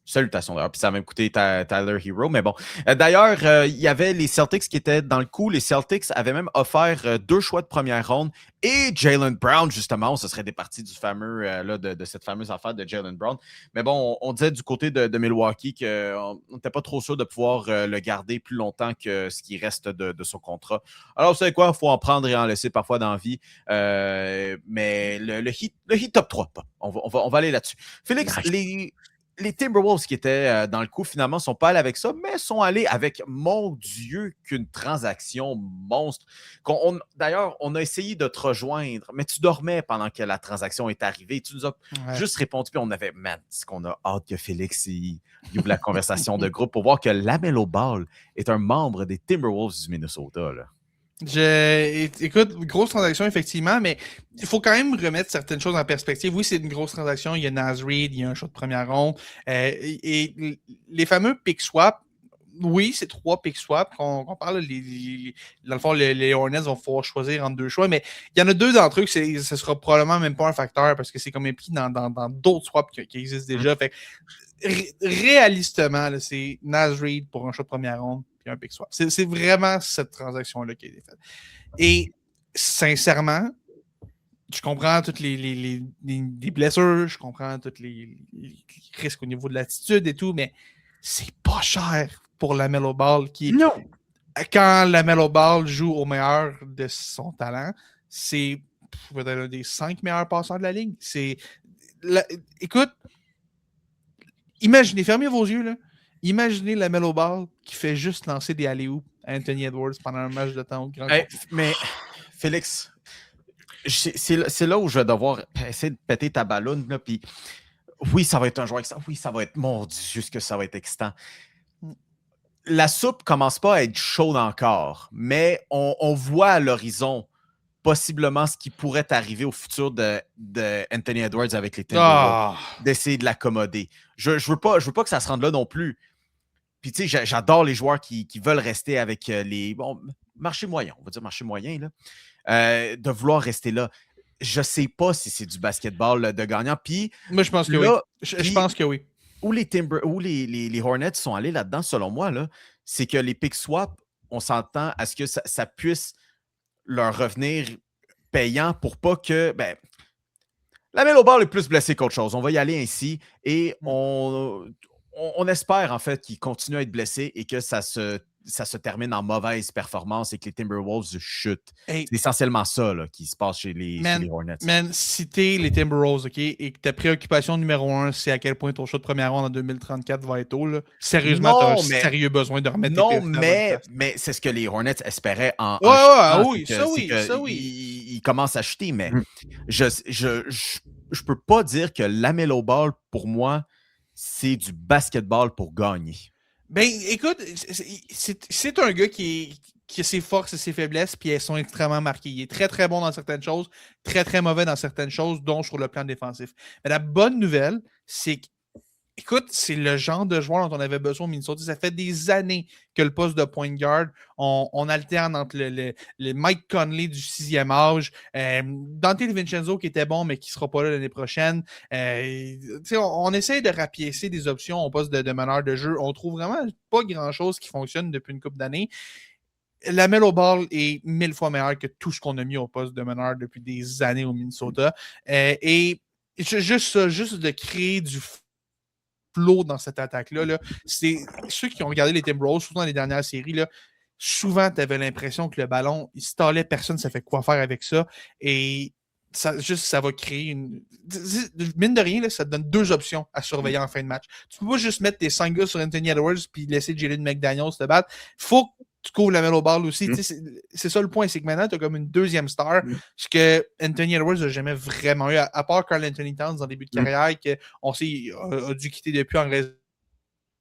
salutations d'ailleurs. Puis ça a même coûté Tyler Hero. Mais bon. D'ailleurs, il y avait les Celtics qui étaient dans le coup. Les Celtics avaient même offert 2 choix de première ronde Et Jaylen Brown, justement, on se serait départi du fameux, de cette fameuse affaire de Jaylen Brown. Mais bon, on disait du côté de Milwaukee qu'on n'était pas trop sûr de pouvoir le garder plus longtemps que ce qui reste de son contrat. Alors, vous savez quoi? Il faut en prendre et en laisser parfois dans la vie. Mais le Heat top 3, on va aller là-dessus. Félix, les Timberwolves qui étaient dans le coup, finalement, ne sont pas allés avec ça, mais sont allés avec, mon Dieu, qu'une transaction monstre. D'ailleurs, on a essayé de te rejoindre, mais tu dormais pendant que la transaction est arrivée. Tu nous as juste répondu, puis on avait, man, c'est qu'on a hâte que Félix il ouvre la conversation de groupe pour voir que LaMelo Ball est un membre des Timberwolves du Minnesota, là. Écoute, grosse transaction, effectivement, mais il faut quand même remettre certaines choses en perspective. Oui, c'est une grosse transaction. Il y a Naz Reid, il y a un choix de première ronde. Et les fameux pick swap, oui, c'est 3 pick swap qu'on parle. Dans le fond, les Hornets vont pouvoir choisir entre 2 choix, mais il y en a 2 d'entre eux que ce sera probablement même pas un facteur parce que c'est comme impliqué dans d'autres swaps qui existent déjà. Fait réalistement, là, c'est Naz Reid pour un choix de première ronde et un pick swap. C'est vraiment cette transaction-là qui a été faite. Et sincèrement, je comprends toutes les blessures, je comprends tous les risques au niveau de l'attitude et tout, mais c'est pas cher pour LaMelo Ball qui... Non! Quand LaMelo Ball joue au meilleur de son talent, c'est peut-être un des 5 meilleurs passeurs de la ligue. Écoute, imaginez, fermez vos yeux, là. Imaginez LaMelo Ball qui fait juste lancer des alley-oops à Anthony Edwards pendant un match de temps. Mais Félix, c'est là où je vais devoir essayer de péter ta balloune. Là, puis oui, ça va être un joueur excitant. Oui, ça va être, mon Dieu, que ça va être excitant. La soupe commence pas à être chaude encore, mais on voit à l'horizon possiblement ce qui pourrait arriver au futur de Anthony Edwards avec les Timberwolves, d'essayer de l'accommoder. Je veux pas que ça se rende là non plus. Puis tu sais, j'adore les joueurs qui veulent rester avec les marché moyen, on va dire marché moyen, là, de vouloir rester là. Je sais pas si c'est du basketball de gagnant. Puis moi, je pense que oui. Je pense que oui. Où les Hornets sont allés là-dedans, selon moi, là, c'est que les pick swap, on s'entend à ce que ça puisse leur revenir payant pour pas que... LaMelo Ball est plus blessé qu'autre chose. On va y aller ainsi et on espère en fait qu'il continue à être blessé et que ça se termine en mauvaise performance et que les Timberwolves chutent. C'est essentiellement ça là, qui se passe chez les Hornets. Si t'es les Timberwolves, OK, et que ta préoccupation numéro 1, c'est à quel point ton choix de première ronde en 2034 va être haut, là, sérieusement, t'as un sérieux besoin de remettre tes pieds mais c'est ce que les Hornets espéraient en oui. Ils commencent à chuter, mais je peux pas dire que LaMelo Ball, pour moi, c'est du basketball pour gagner. Ben, écoute, c'est un gars qui a ses forces et ses faiblesses, puis elles sont extrêmement marquées. Il est très, très bon dans certaines choses, très, très mauvais dans certaines choses, dont sur le plan défensif. Mais la bonne nouvelle, c'est que, écoute, c'est le genre de joueur dont on avait besoin au Minnesota. Ça fait des années que le poste de point guard, on alterne entre le Mike Conley du 6e âge, Dante DiVincenzo qui était bon, mais qui ne sera pas là l'année prochaine. On essaie de rapiécer des options au poste de meneur de jeu. On trouve vraiment pas grand-chose qui fonctionne depuis une couple d'années. LaMelo Ball est 1000 fois meilleur que tout ce qu'on a mis au poste de meneur depuis des années au Minnesota. Et juste de créer du flow dans cette attaque-là, là, c'est ceux qui ont regardé les Timberwolves, surtout dans les dernières séries, là, souvent, tu avais l'impression que le ballon, il stallait, personne ne savait quoi faire avec ça. Et ça va créer une... Mine de rien, là, ça te donne 2 options à surveiller en fin de match. Tu peux pas juste mettre tes 5 gars sur Anthony Edwards puis laisser Jalen McDaniels te battre. Faut que tu couvres LaMelo Ball aussi. C'est ça le point, c'est que maintenant, tu as comme une deuxième star, ce que Anthony Edwards n'a jamais vraiment eu, à part Karl Anthony Towns en début de carrière, qu'on sait a dû quitter depuis en raison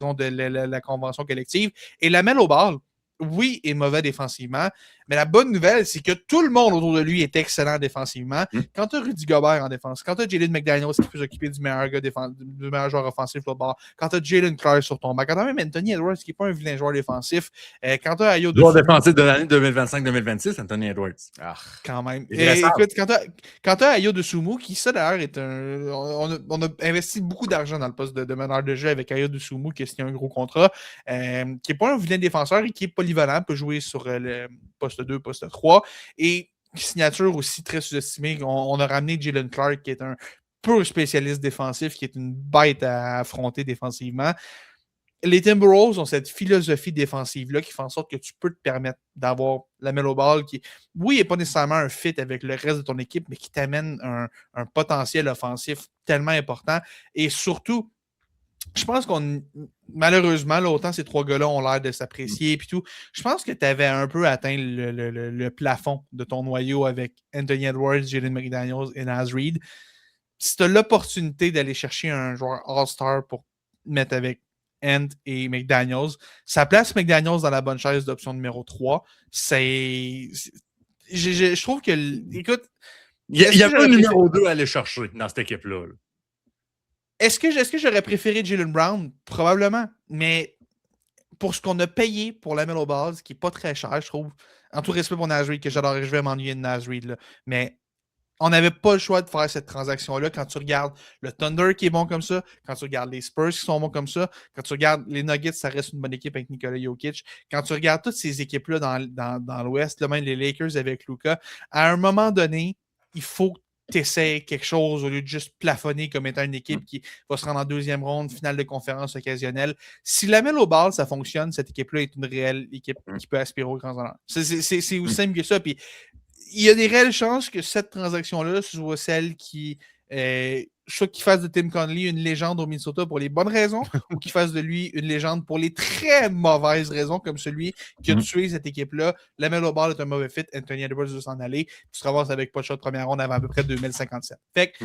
de la convention collective. Et LaMelo Ball, oui, est mauvais défensivement, mais la bonne nouvelle, c'est que tout le monde autour de lui est excellent défensivement. Quand tu as Rudy Gobert en défense, quand tu as Jalen McDaniels qui peut s'occuper du meilleur joueur offensif sur le bord, quand tu as Jalen Clark sur ton banc, quand tu as même Anthony Edwards qui n'est pas un vilain joueur défensif, quand tu as Ayo joueur défensif de l'année 2025-2026, Anthony Edwards. Quand même. Écoute, quand tu as Ayo Dosunmu, qui ça d'ailleurs est un... On a investi beaucoup d'argent dans le poste de meneur de jeu avec Ayo Dosunmu qui a signé un gros contrat, qui n'est pas un vilain défenseur et qui est polyvalent, peut jouer sur le poste 2, poste 3. Et signature aussi très sous-estimée. On a ramené Jalen Clark, qui est un pur spécialiste défensif, qui est une bête à affronter défensivement. Les Timberwolves ont cette philosophie défensive-là qui fait en sorte que tu peux te permettre d'avoir la LaMelo Ball qui, oui, n'est pas nécessairement un fit avec le reste de ton équipe, mais qui t'amène un potentiel offensif tellement important. Et surtout, je pense malheureusement, là, autant ces trois gars-là ont l'air de s'apprécier et tout, je pense que tu avais un peu atteint le plafond de ton noyau avec Anthony Edwards, Jalen McDaniels et Naz Reid. Si tu as l'opportunité d'aller chercher un joueur All-Star pour mettre avec Ant et McDaniels, ça place McDaniels dans la bonne chaise d'option numéro 3. Je trouve que... Écoute... Il y avait un numéro 2 à aller chercher dans cette équipe-là. Là. Est-ce que j'aurais préféré Jaylen Brown? Probablement. Mais pour ce qu'on a payé pour LaMelo Ball, qui n'est pas très cher, je trouve, en tout respect pour Naz Reid, que j'adorerais, je vais m'ennuyer de Naz Reid, là. Mais on n'avait pas le choix de faire cette transaction-là quand tu regardes le Thunder qui est bon comme ça, quand tu regardes les Spurs qui sont bons comme ça, quand tu regardes les Nuggets, ça reste une bonne équipe avec Nikola Jokic. Quand tu regardes toutes ces équipes-là dans l'Ouest, là, même les Lakers avec Luka, à un moment donné, il faut que tu essaies quelque chose au lieu de juste plafonner comme étant une équipe qui va se rendre en deuxième ronde, finale de conférence occasionnelle. Si LaMelo Ball, ça fonctionne, cette équipe-là est une réelle équipe qui peut aspirer aux grands honneurs. C'est aussi simple que ça. Puis il y a des réelles chances que cette transaction-là soit celle qui soit qu'il fasse de Tim Connelly une légende au Minnesota pour les bonnes raisons ou qu'il fasse de lui une légende pour les très mauvaises raisons, comme celui qui a tué cette équipe-là. LaMelo Ball est un mauvais fit, Anthony Edwards veut s'en aller, tu te ramasses avec pas de choix de première ronde avant à peu près 2057. Fait que,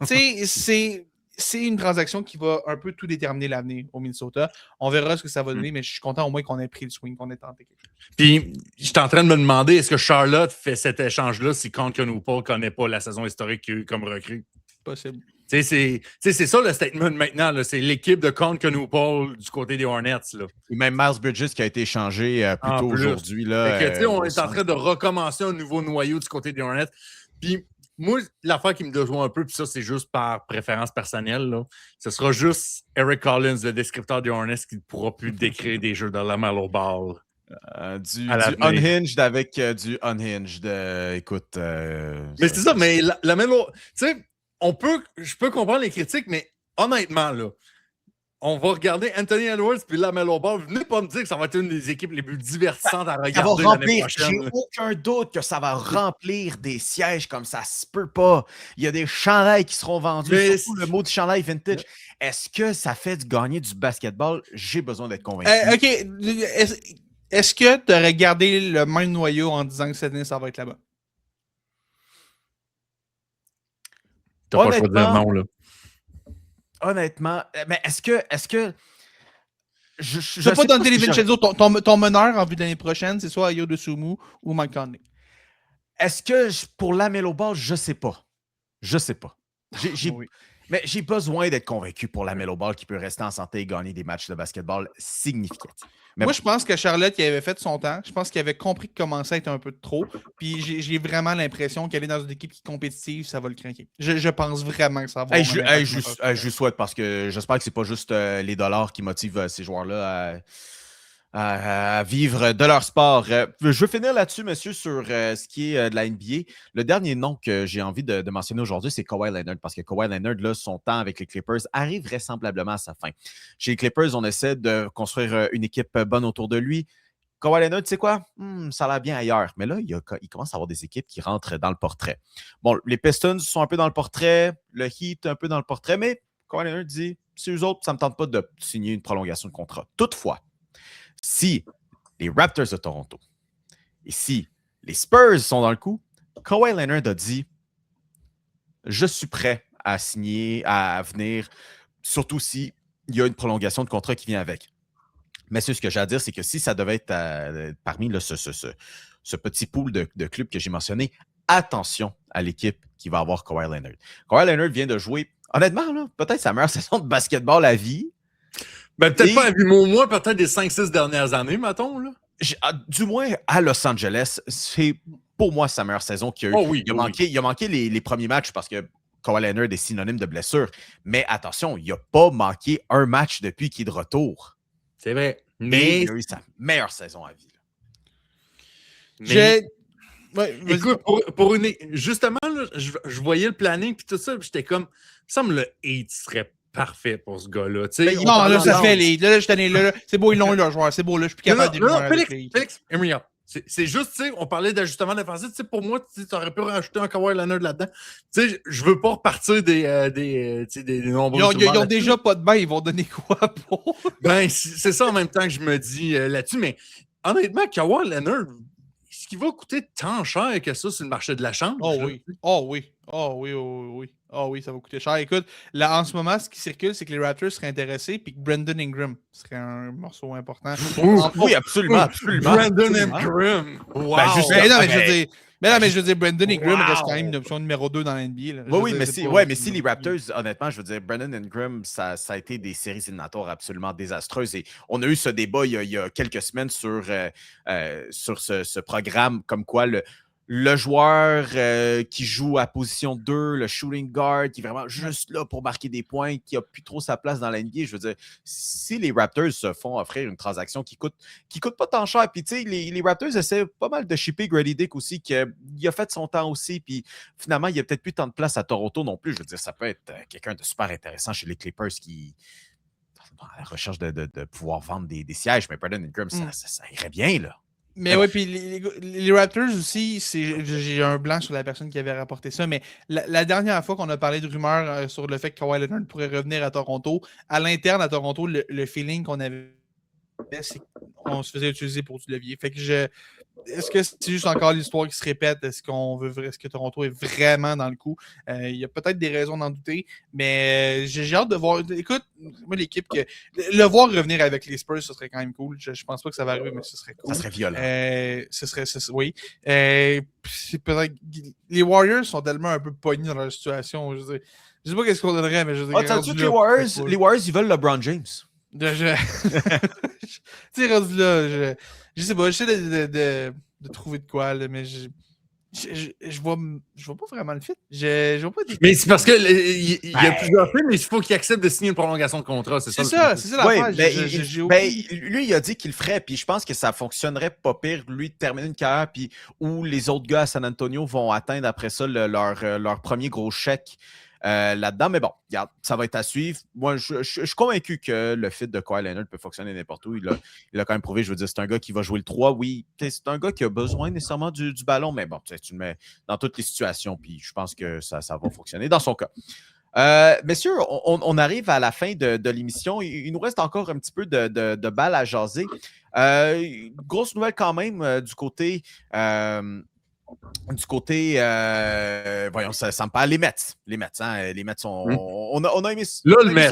tu sais, c'est une transaction qui va un peu tout déterminer l'avenir au Minnesota. On verra ce que ça va donner, mais je suis content au moins qu'on ait pris le swing, qu'on ait tenté quelque chose. Puis, je suis en train de me demander, est-ce que Charlotte fait cet échange-là si Concanoopo ne connaît pas la saison historique qu'il y a eu comme recrue? Possible. C'est ça le statement maintenant. Là. C'est l'équipe de Concanoopo du côté des Hornets. Là. Et même Miles Bridges qui a été échangé plus tôt aujourd'hui. On est en train de recommencer un nouveau noyau du côté des Hornets. Puis, moi, l'affaire qui me déçoit un peu, puis ça, c'est juste par préférence personnelle, là, ce sera juste Eric Collins, le descripteur des Hornets, qui ne pourra plus décrire des jeux de LaMelo Ball. Du unhinged avec du unhinged. Écoute. Mais c'est ça, mais LaMelo, tu sais, je peux comprendre les critiques, mais honnêtement, là, on va regarder Anthony Edwards puis LaMelo Ball. Venez pas me dire que ça va être une des équipes les plus divertissantes à regarder l'année prochaine. J'ai aucun doute que ça va remplir des sièges comme ça se peut pas. Il y a des chandails qui seront vendus, surtout le mot de chandail vintage. Est-ce que ça fait gagner du basketball? J'ai besoin d'être convaincu. OK. Est-ce que tu aurais gardé le même noyau en disant que cette année, ça va être là-bas? T'as pas le choix de dire non, là. Honnêtement, mais est-ce que je ne sais pas Dante DiVincenzo, ton meneur en vue de l'année prochaine, c'est soit Ayo DeSumo ou Mike Conley. Est-ce que pour LaMelo Ball, je sais pas. Mais j'ai besoin d'être convaincu pour LaMelo Ball qui peut rester en santé et gagner des matchs de basketball significatifs. Mais moi, je pense que Charlotte, qui avait fait son temps, je pense qu'il avait compris qu'il commençait à être un peu de trop. Puis j'ai vraiment l'impression qu'aller dans une équipe qui est compétitive, ça va le craquer. Je pense vraiment que ça va. Je souhaite parce que j'espère que c'est pas juste les dollars qui motivent ces joueurs-là à vivre de leur sport. Je veux finir là-dessus, monsieur, sur ce qui est de la NBA. Le dernier nom que j'ai envie de mentionner aujourd'hui, c'est Kawhi Leonard, parce que Kawhi Leonard, là, son temps avec les Clippers arrive vraisemblablement à sa fin. Chez les Clippers, on essaie de construire une équipe bonne autour de lui. Kawhi Leonard, tu sais quoi? Ça a l'air bien ailleurs. Mais là, il commence à avoir des équipes qui rentrent dans le portrait. Bon, les Pistons sont un peu dans le portrait, le Heat un peu dans le portrait, mais Kawhi Leonard dit, si eux autres, ça ne me tente pas de signer une prolongation de contrat. Toutefois, si les Raptors de Toronto et si les Spurs sont dans le coup, Kawhi Leonard a dit « Je suis prêt à signer, à venir, surtout s'il y a une prolongation de contrat qui vient avec. » Mais ce que j'ai à dire, c'est que si ça devait être parmi là, ce petit pool de clubs que j'ai mentionné, attention à l'équipe qui va avoir Kawhi Leonard. Kawhi Leonard vient de jouer, honnêtement, là, peut-être sa meilleure saison de basketball à vie. Ben, peut-être pas à vie, mais au moins peut-être des 5-6 dernières années, mettons. Là. Du moins, à Los Angeles, c'est pour moi sa meilleure saison qu'il y a eu. Oh oui, il a manqué les premiers matchs parce que Kawhi Leonard est synonyme de blessure. Mais attention, il n'a pas manqué un match depuis qu'il est de retour. C'est vrai. Mais il a eu sa meilleure saison à vie. Ouais, vas-y. Écoute, justement, là, je voyais le planning puis tout ça, puis j'étais comme, ça me le hate serait parfait pour ce gars-là. Tu sais, on Non, parlait là, ça en- fait les. Là, je t'en ai là. C'est beau, ils l'ont eu, leur joueur. C'est beau, là, je suis plus capable de Non, jouer Félix, avec les. Félix, hear me out. C'est juste, tu sais, on parlait d'ajustement défensif. Tu sais, pour moi, tu aurais pu rajouter un Kawhi Leonard là-dedans. Tu sais, je veux pas repartir des nombreux. Ils ont déjà pas de bain, ils vont donner quoi pour? Ben, c'est ça en même temps que je me dis là-dessus. Mais honnêtement, Kawhi Leonard, est-ce qu'il va coûter tant cher que ça sur le marché de la chambre? Oh oui. Oh oui. Oh oui, oh oui. Oh oui, ça va coûter cher. Écoute, là, en ce moment, ce qui circule, c'est que les Raptors seraient intéressés puis que Brandon Ingram serait un morceau important. Oui, absolument, absolument. Brandon absolument. Ingram. Wow. Ben, juste- Mais non, mais ben, je veux dire. Mais non, mais je veux dire, Brandon Ingram Wow. reste quand même une option numéro 2 dans la NBA. Là. Je Oui, veux oui, dire, mais c'est si, pas- mais si les Raptors, honnêtement, je veux dire, Brandon Ingram, ça a été des séries éliminatoires absolument désastreuses. Et on a eu ce débat il y a quelques semaines sur ce programme, comme quoi le joueur qui joue à position 2, le shooting guard, qui est vraiment juste là pour marquer des points, qui n'a plus trop sa place dans la NBA. Je veux dire, si les Raptors se font offrir une transaction qui coûte pas tant cher, puis tu sais, les Raptors essaient pas mal de shipper Grady Dick aussi, qui a fait son temps aussi, puis finalement, il n'y a peut-être plus tant de place à Toronto non plus. Je veux dire, ça peut être quelqu'un de super intéressant chez les Clippers qui à la recherche de pouvoir vendre des sièges, mais Brandon Ingram, ça irait bien, là. Mais oui, puis les Raptors aussi, j'ai un blanc sur la personne qui avait rapporté ça, mais la dernière fois qu'on a parlé de rumeurs sur le fait que Kawhi Leonard pourrait revenir à Toronto, à l'interne à Toronto, le feeling qu'on avait, c'est qu'on se faisait utiliser pour du levier. Fait que est-ce que c'est juste encore l'histoire qui se répète? Est-ce que Toronto est vraiment dans le coup? Il y a peut-être des raisons d'en douter, mais j'ai hâte de voir. Écoute, moi, l'équipe, le voir revenir avec les Spurs, ce serait quand même cool. Je pense pas que ça va arriver, mais ce serait cool. Ça serait violent. Oui. C'est peut-être. Les Warriors sont tellement un peu pognés dans leur situation. Je sais pas qu'est-ce qu'on donnerait, mais je veux dire. T'as-tu que les Warriors, ils veulent LeBron James? Tu sais, rendu là, je sais pas, j'essaie de trouver de quoi, là, mais je vois pas vraiment le fit. Je vois pas des... Mais c'est parce que il y a plusieurs films, mais il faut qu'il accepte de signer une prolongation de contrat. C'est ça l'affaire. Lui, il a dit qu'il le ferait, puis je pense que ça fonctionnerait pas pire, lui, de terminer une carrière, puis où les autres gars à San Antonio vont atteindre après ça leur premier gros chèque. Là-dedans, mais bon, regarde, ça va être à suivre. Moi, je suis convaincu que le fit de Kawhi Leonard peut fonctionner n'importe où. Il a quand même prouvé, je veux dire, c'est un gars qui va jouer le 3, oui. C'est un gars qui a besoin nécessairement du ballon, mais bon, tu le mets dans toutes les situations, puis je pense que ça va fonctionner dans son cas. Messieurs, on arrive à la fin de l'émission. Il nous reste encore un petit peu de balles à jaser. Grosse nouvelle quand même du côté... voyons, ça me parle, les Mets. Les Mets, hein? Les Mets sont. On a aimé ça. Là, le Mets.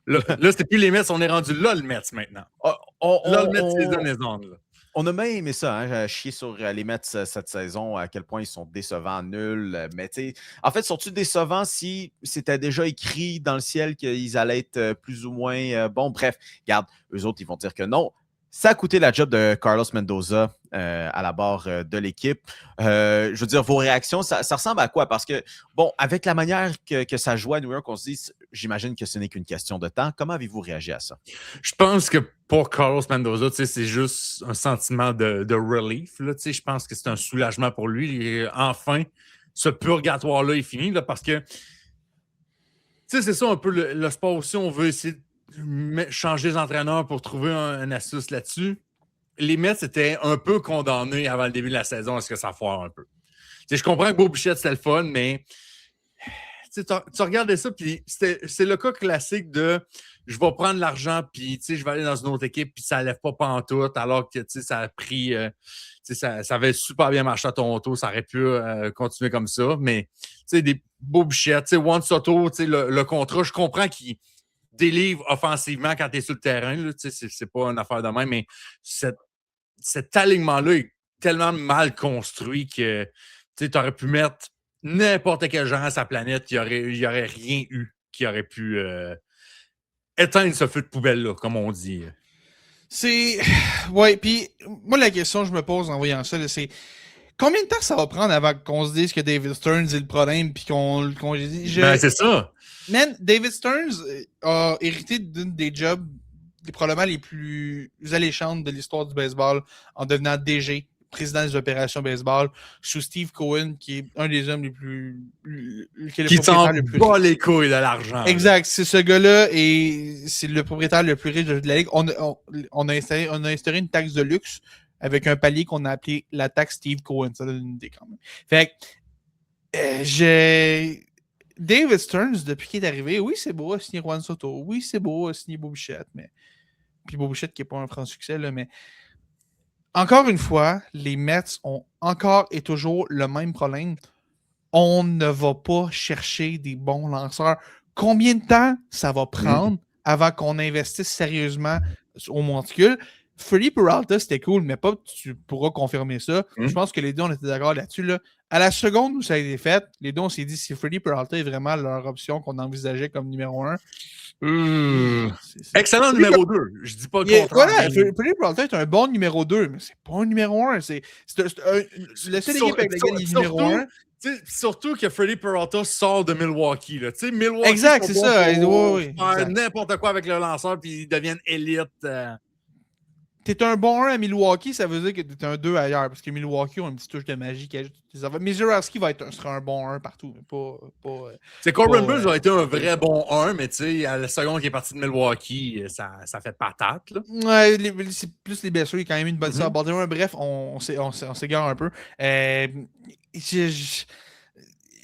Là, c'était plus les Mets, on est rendu là, le Mets, maintenant. Là, le Mets, c'est les zones. On a bien aimé ça, hein, chier sur les Mets cette saison, à quel point ils sont décevants, nuls. Mais tu sais, en fait, sont-ils décevants si c'était déjà écrit dans le ciel qu'ils allaient être plus ou moins bons? Bref, regarde, eux autres, ils vont dire que non. Ça a coûté la job de Carlos Mendoza à la barre de l'équipe. Je veux dire, vos réactions, ça ressemble à quoi? Parce que, bon, avec la manière que ça joue à New York, on se dit, j'imagine que ce n'est qu'une question de temps. Comment avez-vous réagi à ça? Je pense que pour Carlos Mendoza, c'est juste un sentiment de relief. Là, je pense que c'est un soulagement pour lui. Et enfin, ce purgatoire-là est fini là, parce que c'est ça un peu le sport aussi. On veut essayer de changer les entraîneurs pour trouver un astuce là-dessus. Les Mets étaient un peu condamnés avant le début de la saison à ce que ça foire un peu. Je comprends que Beau Bichette, c'était le fun, mais tu regardais ça, puis c'est le cas classique de je vais prendre l'argent, puis je vais aller dans une autre équipe, puis ça ne lève pas pantoute, alors que ça a pris. Ça avait super bien marché à Toronto, ça aurait pu continuer comme ça, mais des Beau Bichette, Juan Soto, le contrat, je comprends qu'il délivre offensivement quand tu es sur le terrain. Là, c'est pas une affaire de même, mais cet alignement-là est tellement mal construit que tu aurais pu mettre n'importe quel genre à sa planète, il n'y aurait rien eu qui aurait pu éteindre ce feu de poubelle-là, comme on dit. Ouais, puis moi, la question que je me pose en voyant ça, c'est combien de temps ça va prendre avant qu'on se dise que David Stearns est le problème, puis qu'on dise... Ben, c'est ça! Man, David Stearns a hérité d'une des jobs probablement les plus alléchantes de l'histoire du baseball en devenant DG président des opérations baseball, sous Steve Cohen, qui est un des hommes les plus... Qui s'en bat les couilles de l'argent. Exact. C'est ce gars-là et c'est le propriétaire le plus riche de la Ligue. On a instauré une taxe de luxe avec un palier qu'on a appelé la taxe Steve Cohen. Ça donne une idée quand même. Fait que David Stearns, depuis qu'il est arrivé, oui, c'est beau à signer Juan Soto. Oui, c'est beau à signer Bo Bichette, mais... Puis Bo Bichette qui n'est pas un franc succès, là, mais... Encore une fois, les Mets ont encore et toujours le même problème. On ne va pas chercher des bons lanceurs. Combien de temps ça va prendre avant qu'on investisse sérieusement au monticule? Freddie Peralta, c'était cool, mais pas tu pourras confirmer ça. Je pense que les deux, on était d'accord là-dessus. Là. À la seconde où ça a été fait, les deux, on s'est dit si Freddie Peralta est vraiment leur option qu'on envisageait comme numéro 1. Excellent numéro 2. Je dis pas le contraire. Voilà, Freddie Peralta est un bon numéro 2, mais c'est pas un numéro 1. C'est le seul équipe avec laquelle il est numéro 1. Surtout que Freddie Peralta sort de Milwaukee. Là. Milwaukee, exact, c'est ça. Faire n'importe quoi avec le lanceur puis ils deviennent élite. T'es un bon 1 à Milwaukee, ça veut dire que t'es un 2 ailleurs. Parce que Milwaukee ont une petite touche de magie qui ajoute des affaires. Mais Zurowski sera un bon 1 partout. Corbin Burns a été un vrai bon 1, mais tu sais, à la seconde qui est parti de Milwaukee, ça fait patate. Là. Ouais, c'est plus les blessures. Il y a quand même une bonne histoire. Bref, on s'égare un peu.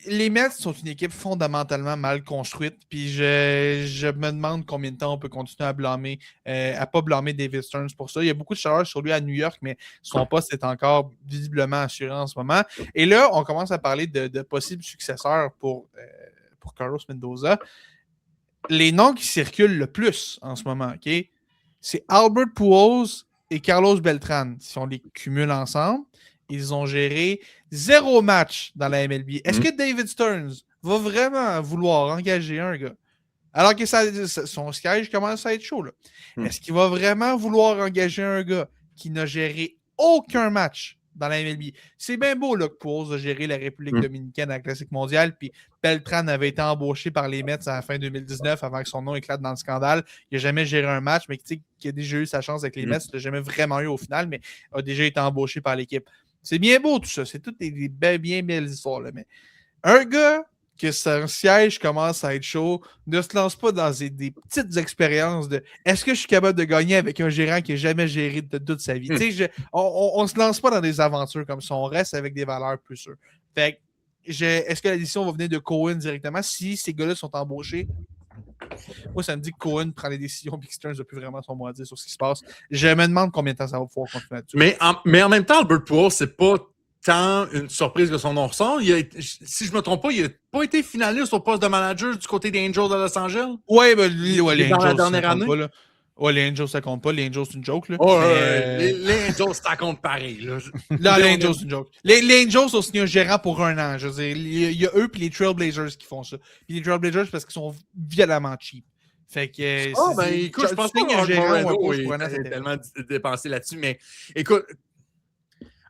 Les Mets sont une équipe fondamentalement mal construite, puis je me demande combien de temps on peut continuer à pas blâmer David Stearns pour ça. Il y a beaucoup de chaleur sur lui à New York, mais son poste est encore visiblement assuré en ce moment. Et là, on commence à parler de possibles successeurs pour Carlos Mendoza. Les noms qui circulent le plus en ce moment, OK, c'est Albert Pujols et Carlos Beltran. Si on les cumule ensemble, ils ont géré 0 match dans la MLB. Est-ce que David Stearns va vraiment vouloir engager un gars? Alors que son siège commence à être chaud. Là. Est-ce qu'il va vraiment vouloir engager un gars qui n'a géré aucun match dans la MLB? C'est bien beau là, que Pujols a géré la République dominicaine à la Classique mondiale, puis Beltran avait été embauché par les Mets à la fin 2019 avant que son nom éclate dans le scandale. Il n'a jamais géré un match, mais qui a déjà eu sa chance avec les Mets. Il n'a jamais vraiment eu au final, mais a déjà été embauché par l'équipe. C'est bien beau tout ça. C'est toutes des bien belles histoires. Là. Mais un gars que son siège commence à être chaud ne se lance pas dans des petites expériences de est-ce que je suis capable de gagner avec un gérant qui n'a jamais géré de toute sa vie. On ne se lance pas dans des aventures comme ça. On reste avec des valeurs plus sûres. Fait est-ce que la décision va venir de Cohen directement si ces gars-là sont embauchés? Moi, ça me dit que Cohen prend les décisions et que Stearns n'a plus vraiment son mot à dire sur ce qui se passe. Je me demande combien de temps ça va pouvoir continuer là-dessus. Mais en même temps, Albert Pujols, c'est pas tant une surprise que son nom ressort. Si je me trompe pas, il n'a pas été finaliste au poste de manager du côté des Angels de Los Angeles. Oui, ben, les Angels, dans la dernière année. Pas, là. Ouais, les Angels, ça compte pas. Les Angels, c'est une joke. Là. Les Angels, ça compte pareil. Là. Non, les Angels, c'est une joke. Les Angels ont signé un gérant pour 1 an. Je veux dire, il y a eux et les Trailblazers qui font ça. Puis les Trailblazers, parce qu'ils sont violemment cheap. Fait que. Écoute, je pense pas un gérant ou un coach pour 1 an, c'est tellement dépensé là-dessus. Mais écoute,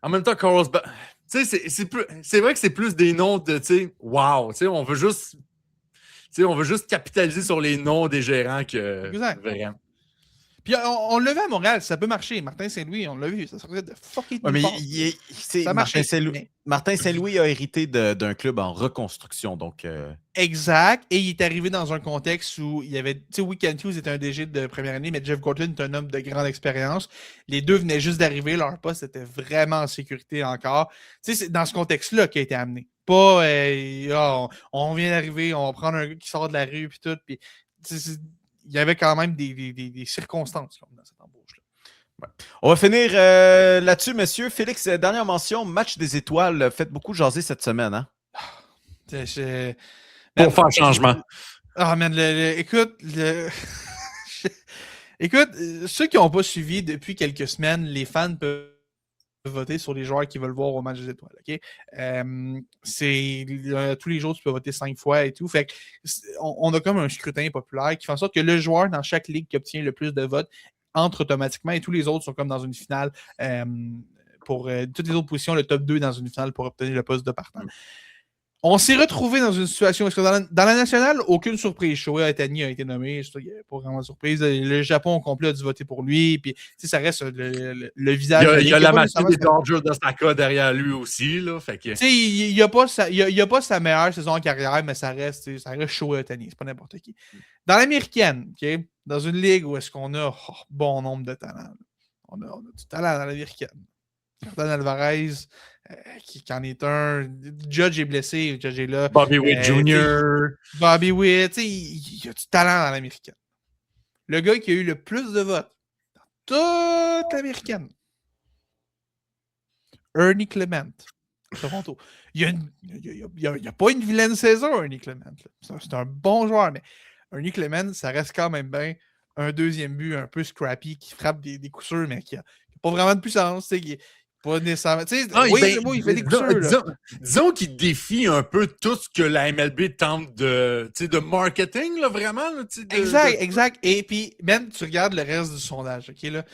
en même temps, Carlos, tu sais, c'est vrai que c'est plus des noms de, tu sais, wow. Tu sais, on veut juste capitaliser sur les noms des gérants que. Exact. Vraiment. Puis on l'a vu à Montréal, ça peut marcher. Martin Saint-Louis, on l'a vu, ça serait de fucking ça Martin Saint-Louis a hérité d'un club en reconstruction, donc... Exact, et il est arrivé dans un contexte où il y avait... Tu sais, Weekend Hughes était un DG de première année, mais Jeff Gorton est un homme de grande expérience. Les deux venaient juste d'arriver, leur poste était vraiment en sécurité encore. Tu sais, c'est dans ce contexte-là qu'il a été amené. Pas, on vient d'arriver, on va prendre un gars qui sort de la rue, puis tout, puis... Il y avait quand même des circonstances dans cette embauche-là. Ouais. On va finir là-dessus, messieurs. Félix, dernière mention, match des étoiles. Faites beaucoup jaser cette semaine. Hein? Pour faire changement. Ah, man, écoute, écoute, ceux qui n'ont pas suivi depuis quelques semaines, les fans peuvent voter sur les joueurs qui veulent voir au match des étoiles. Okay? Tous les jours, tu peux voter 5 fois et tout. Fait que on a comme un scrutin populaire qui fait en sorte que le joueur dans chaque ligue qui obtient le plus de votes entre automatiquement et tous les autres sont comme dans une finale pour toutes les autres positions, le top 2 dans une finale pour obtenir le poste de partant. On s'est retrouvé dans une situation. Parce que dans la nationale, aucune surprise. Shohei Ohtani a été nommé. Il n'y a pas vraiment de surprise. Le Japon au complet a dû voter pour lui. Puis, ça reste le visage. Il y a la machine des Dodgers d'Osaka derrière lui aussi. Là, fait que... Il n'y a pas sa meilleure saison en carrière, mais ça reste Shohei Ohtani. C'est pas n'importe qui. Dans l'américaine, okay, dans une ligue où est-ce qu'on a bon nombre de talents. On a du talent dans l'américaine. Jordan Alvarez, qui en est un. Judge est blessé, Judge est là. Bobby Witt Jr. Bobby Witt, il y a du talent dans l'américaine. Le gars qui a eu le plus de votes dans toute l'américaine, Ernie Clement, Toronto. Il n'y a pas une vilaine saison, Ernie Clement. C'est un bon joueur, mais Ernie Clement, ça reste quand même bien un deuxième but un peu scrappy qui frappe des coups sûrs, mais qui n'a pas vraiment de puissance. Pas nécessairement. Il fait des coups sûrs. Disons qu'il défie un peu tout ce que la MLB tente de marketing, là, vraiment. Là, exact. Et puis, même, tu regardes le reste du sondage, OK, là,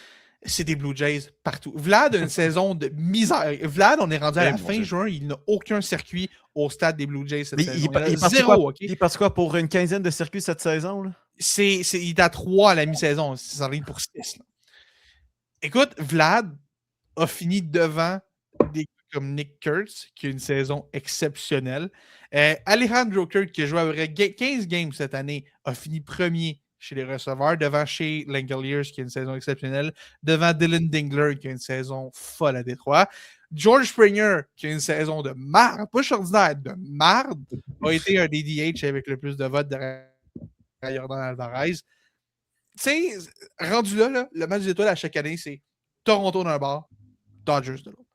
c'est des Blue Jays partout. Vlad a une saison de misère. Vlad, on est rendu à la fin juin, il n'a aucun circuit au stade des Blue Jays cette saison. Il est parti quoi pour une quinzaine de circuits cette saison? Là? Il est à 3 à la mi-saison. C'est en ligne pour 6. Là. Écoute, Vlad a fini devant des gars comme Nick Kurtz, qui a une saison exceptionnelle. Alejandro Kirk, qui a joué à vrai 15 games cette année, a fini premier chez les receveurs, devant Shea Langeliers, qui a une saison exceptionnelle, devant Dylan Dingler, qui a une saison folle à Détroit. George Springer, qui a une saison de marde, pas ordinaire, de marde, a été un DDH avec le plus de votes derrière Jordan Alvarez. Tu sais, rendu là, le match des étoiles à chaque année, c'est Toronto d'un bord, Dodgers de l'autre.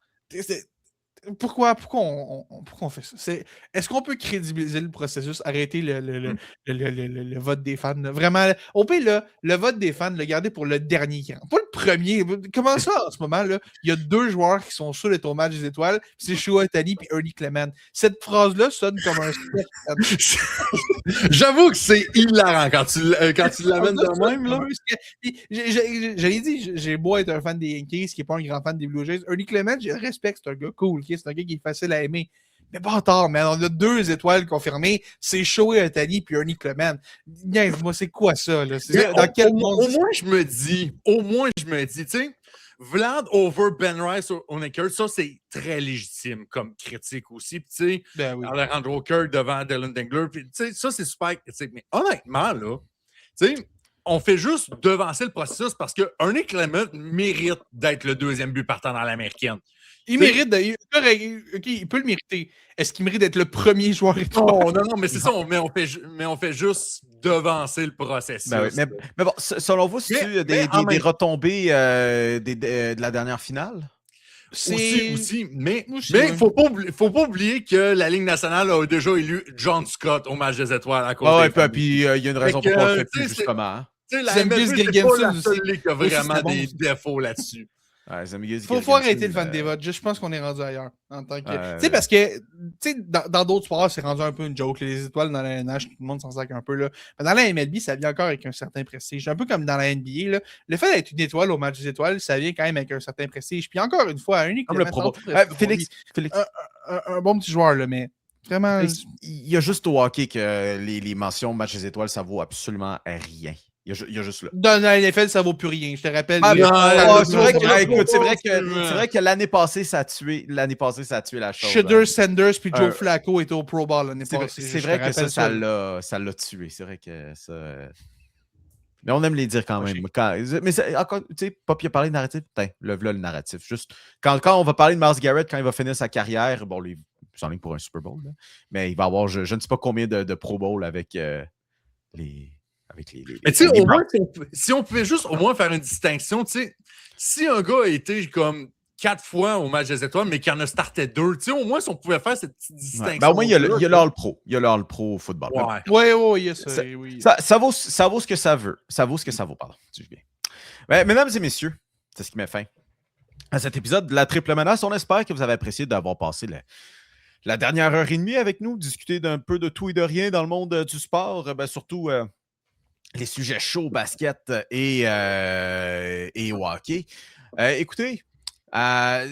Pourquoi on fait ça? Est-ce qu'on peut crédibiliser le processus, arrêter le vote des fans? Là? Vraiment, au pire, le vote des fans, le garder pour le dernier qui rentre. Pas le premier. Comment ça, en ce moment, là? Il y a 2 joueurs qui sont sûrs d'être au match des étoiles, c'est Shohei Ohtani et Ernie Clement. Cette phrase-là sonne comme un sketch. J'avoue que c'est hilarant quand tu l'amènes de même. Là. J'allais dit, j'ai beau être un fan des Yankees, qui n'est pas un grand fan des Blue Jays. Ernie Clement, je le respecte, c'est un gars cool. Okay? C'est un gars qui est facile à aimer. Mais pas tard, man. On a 2 étoiles confirmées. C'est Shohei Ohtani puis Ernie Clement. Moi, c'est quoi ça? Là? Dans quel monde? Au moins, je me dis, tu sais, Vlad over Ben Rice au Lakers, ça, c'est très légitime comme critique aussi. Puis, tu sais, Alejandro Kirk devant Dylan Dingler, puis, tu sais, ça, c'est super critique. Mais honnêtement, là, tu sais, on fait juste devancer le processus parce que Ernie Clement mérite d'être le 2e but partant dans l'américaine. Il mérite il peut le mériter. Est-ce qu'il mérite d'être le premier joueur étoile? Non, mais c'est ça, mais on fait juste devancer le processus. Ben oui, mais bon, selon vous, c'est des retombées de la dernière finale? Aussi, mais il faut pas oublier que la Ligue nationale a déjà élu John Scott au match des étoiles à cause des puis il y a une raison pour pas le faire plus, justement. La MLB, c'est pas la seule ligue qui a vraiment des défauts là-dessus. Il faut arrêter le fan des votes. Je pense qu'on est rendu ailleurs. En tant que... Tu sais, parce que dans d'autres sports, c'est rendu un peu une joke. Les étoiles dans la NH, tout le monde s'en sac un peu. Là. Mais dans la MLB, ça vient encore avec un certain prestige. Un peu comme dans la NBA. Là. Le fait d'être une étoile au match des étoiles, ça vient quand même avec un certain prestige. Puis encore une fois, comme le Pro Félix. Un bon petit joueur, là, mais vraiment. Il y a juste au hockey que les mentions match des étoiles, ça vaut absolument rien. Il y a juste là. Dans la NFL, ça vaut plus rien. Je te rappelle. C'est vrai que l'année passée, ça a tué la chose. Shedeur Sanders puis Joe Flacco étaient au Pro Bowl l'année passée. C'est vrai que ça l'a tué. C'est vrai que ça. Mais on aime les dire quand même. Mais encore, tu sais, Pop a parlé de narratif. Le narratif. Juste quand on va parler de Myles Garrett, quand il va finir sa carrière, bon, lui, il s'enligne pour un Super Bowl. Là. Mais il va avoir je ne sais pas combien de Pro Bowl avec les. Mais tu sais, au moins, si on pouvait juste au moins faire une distinction, tu sais, si un gars a été comme 4 fois au match des étoiles, mais qu'il en a starté 2, tu sais, au moins, si on pouvait faire cette petite distinction. Ouais. Ben, au moins, il y a le All-Pro. Il y a le All-Pro au football. Oui, yes, oui. Ça vaut ce que ça veut. Ça vaut ce que ça vaut, pardon. Mesdames et messieurs, c'est ce qui met fin à cet épisode de la Triple Menace. On espère que vous avez apprécié d'avoir passé la dernière heure et demie avec nous, discuter d'un peu de tout et de rien dans le monde du sport, surtout les sujets chauds, basket et hockey. Écoutez,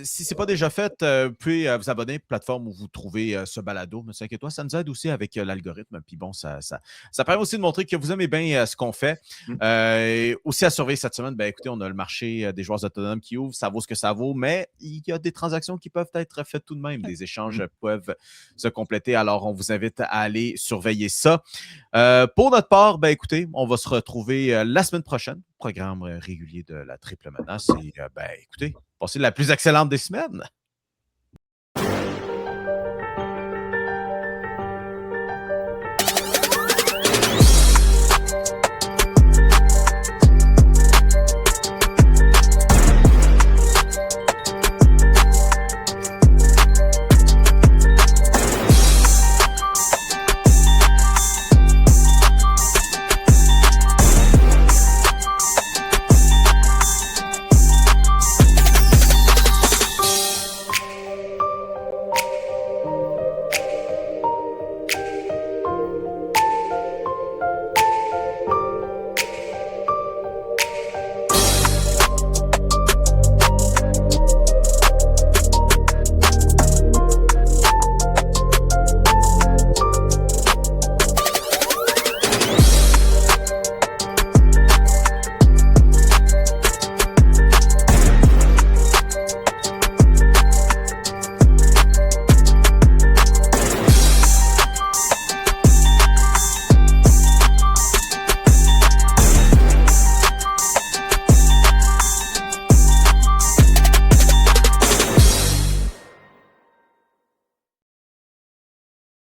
Si ce n'est pas déjà fait, vous pouvez vous abonner à la plateforme où vous trouvez ce balado. Ne t'inquiète pas, ça nous aide aussi avec l'algorithme. Puis bon, ça permet aussi de montrer que vous aimez bien ce qu'on fait. Aussi à surveiller cette semaine, écoutez, on a le marché des joueurs autonomes qui ouvre. Ça vaut ce que ça vaut, mais il y a des transactions qui peuvent être faites tout de même. Des échanges peuvent se compléter. Alors, on vous invite à aller surveiller ça. Pour notre part, écoutez, on va se retrouver la semaine prochaine. Programme régulier de la Triple Menace. Et écoutez, passez la plus excellente des semaines.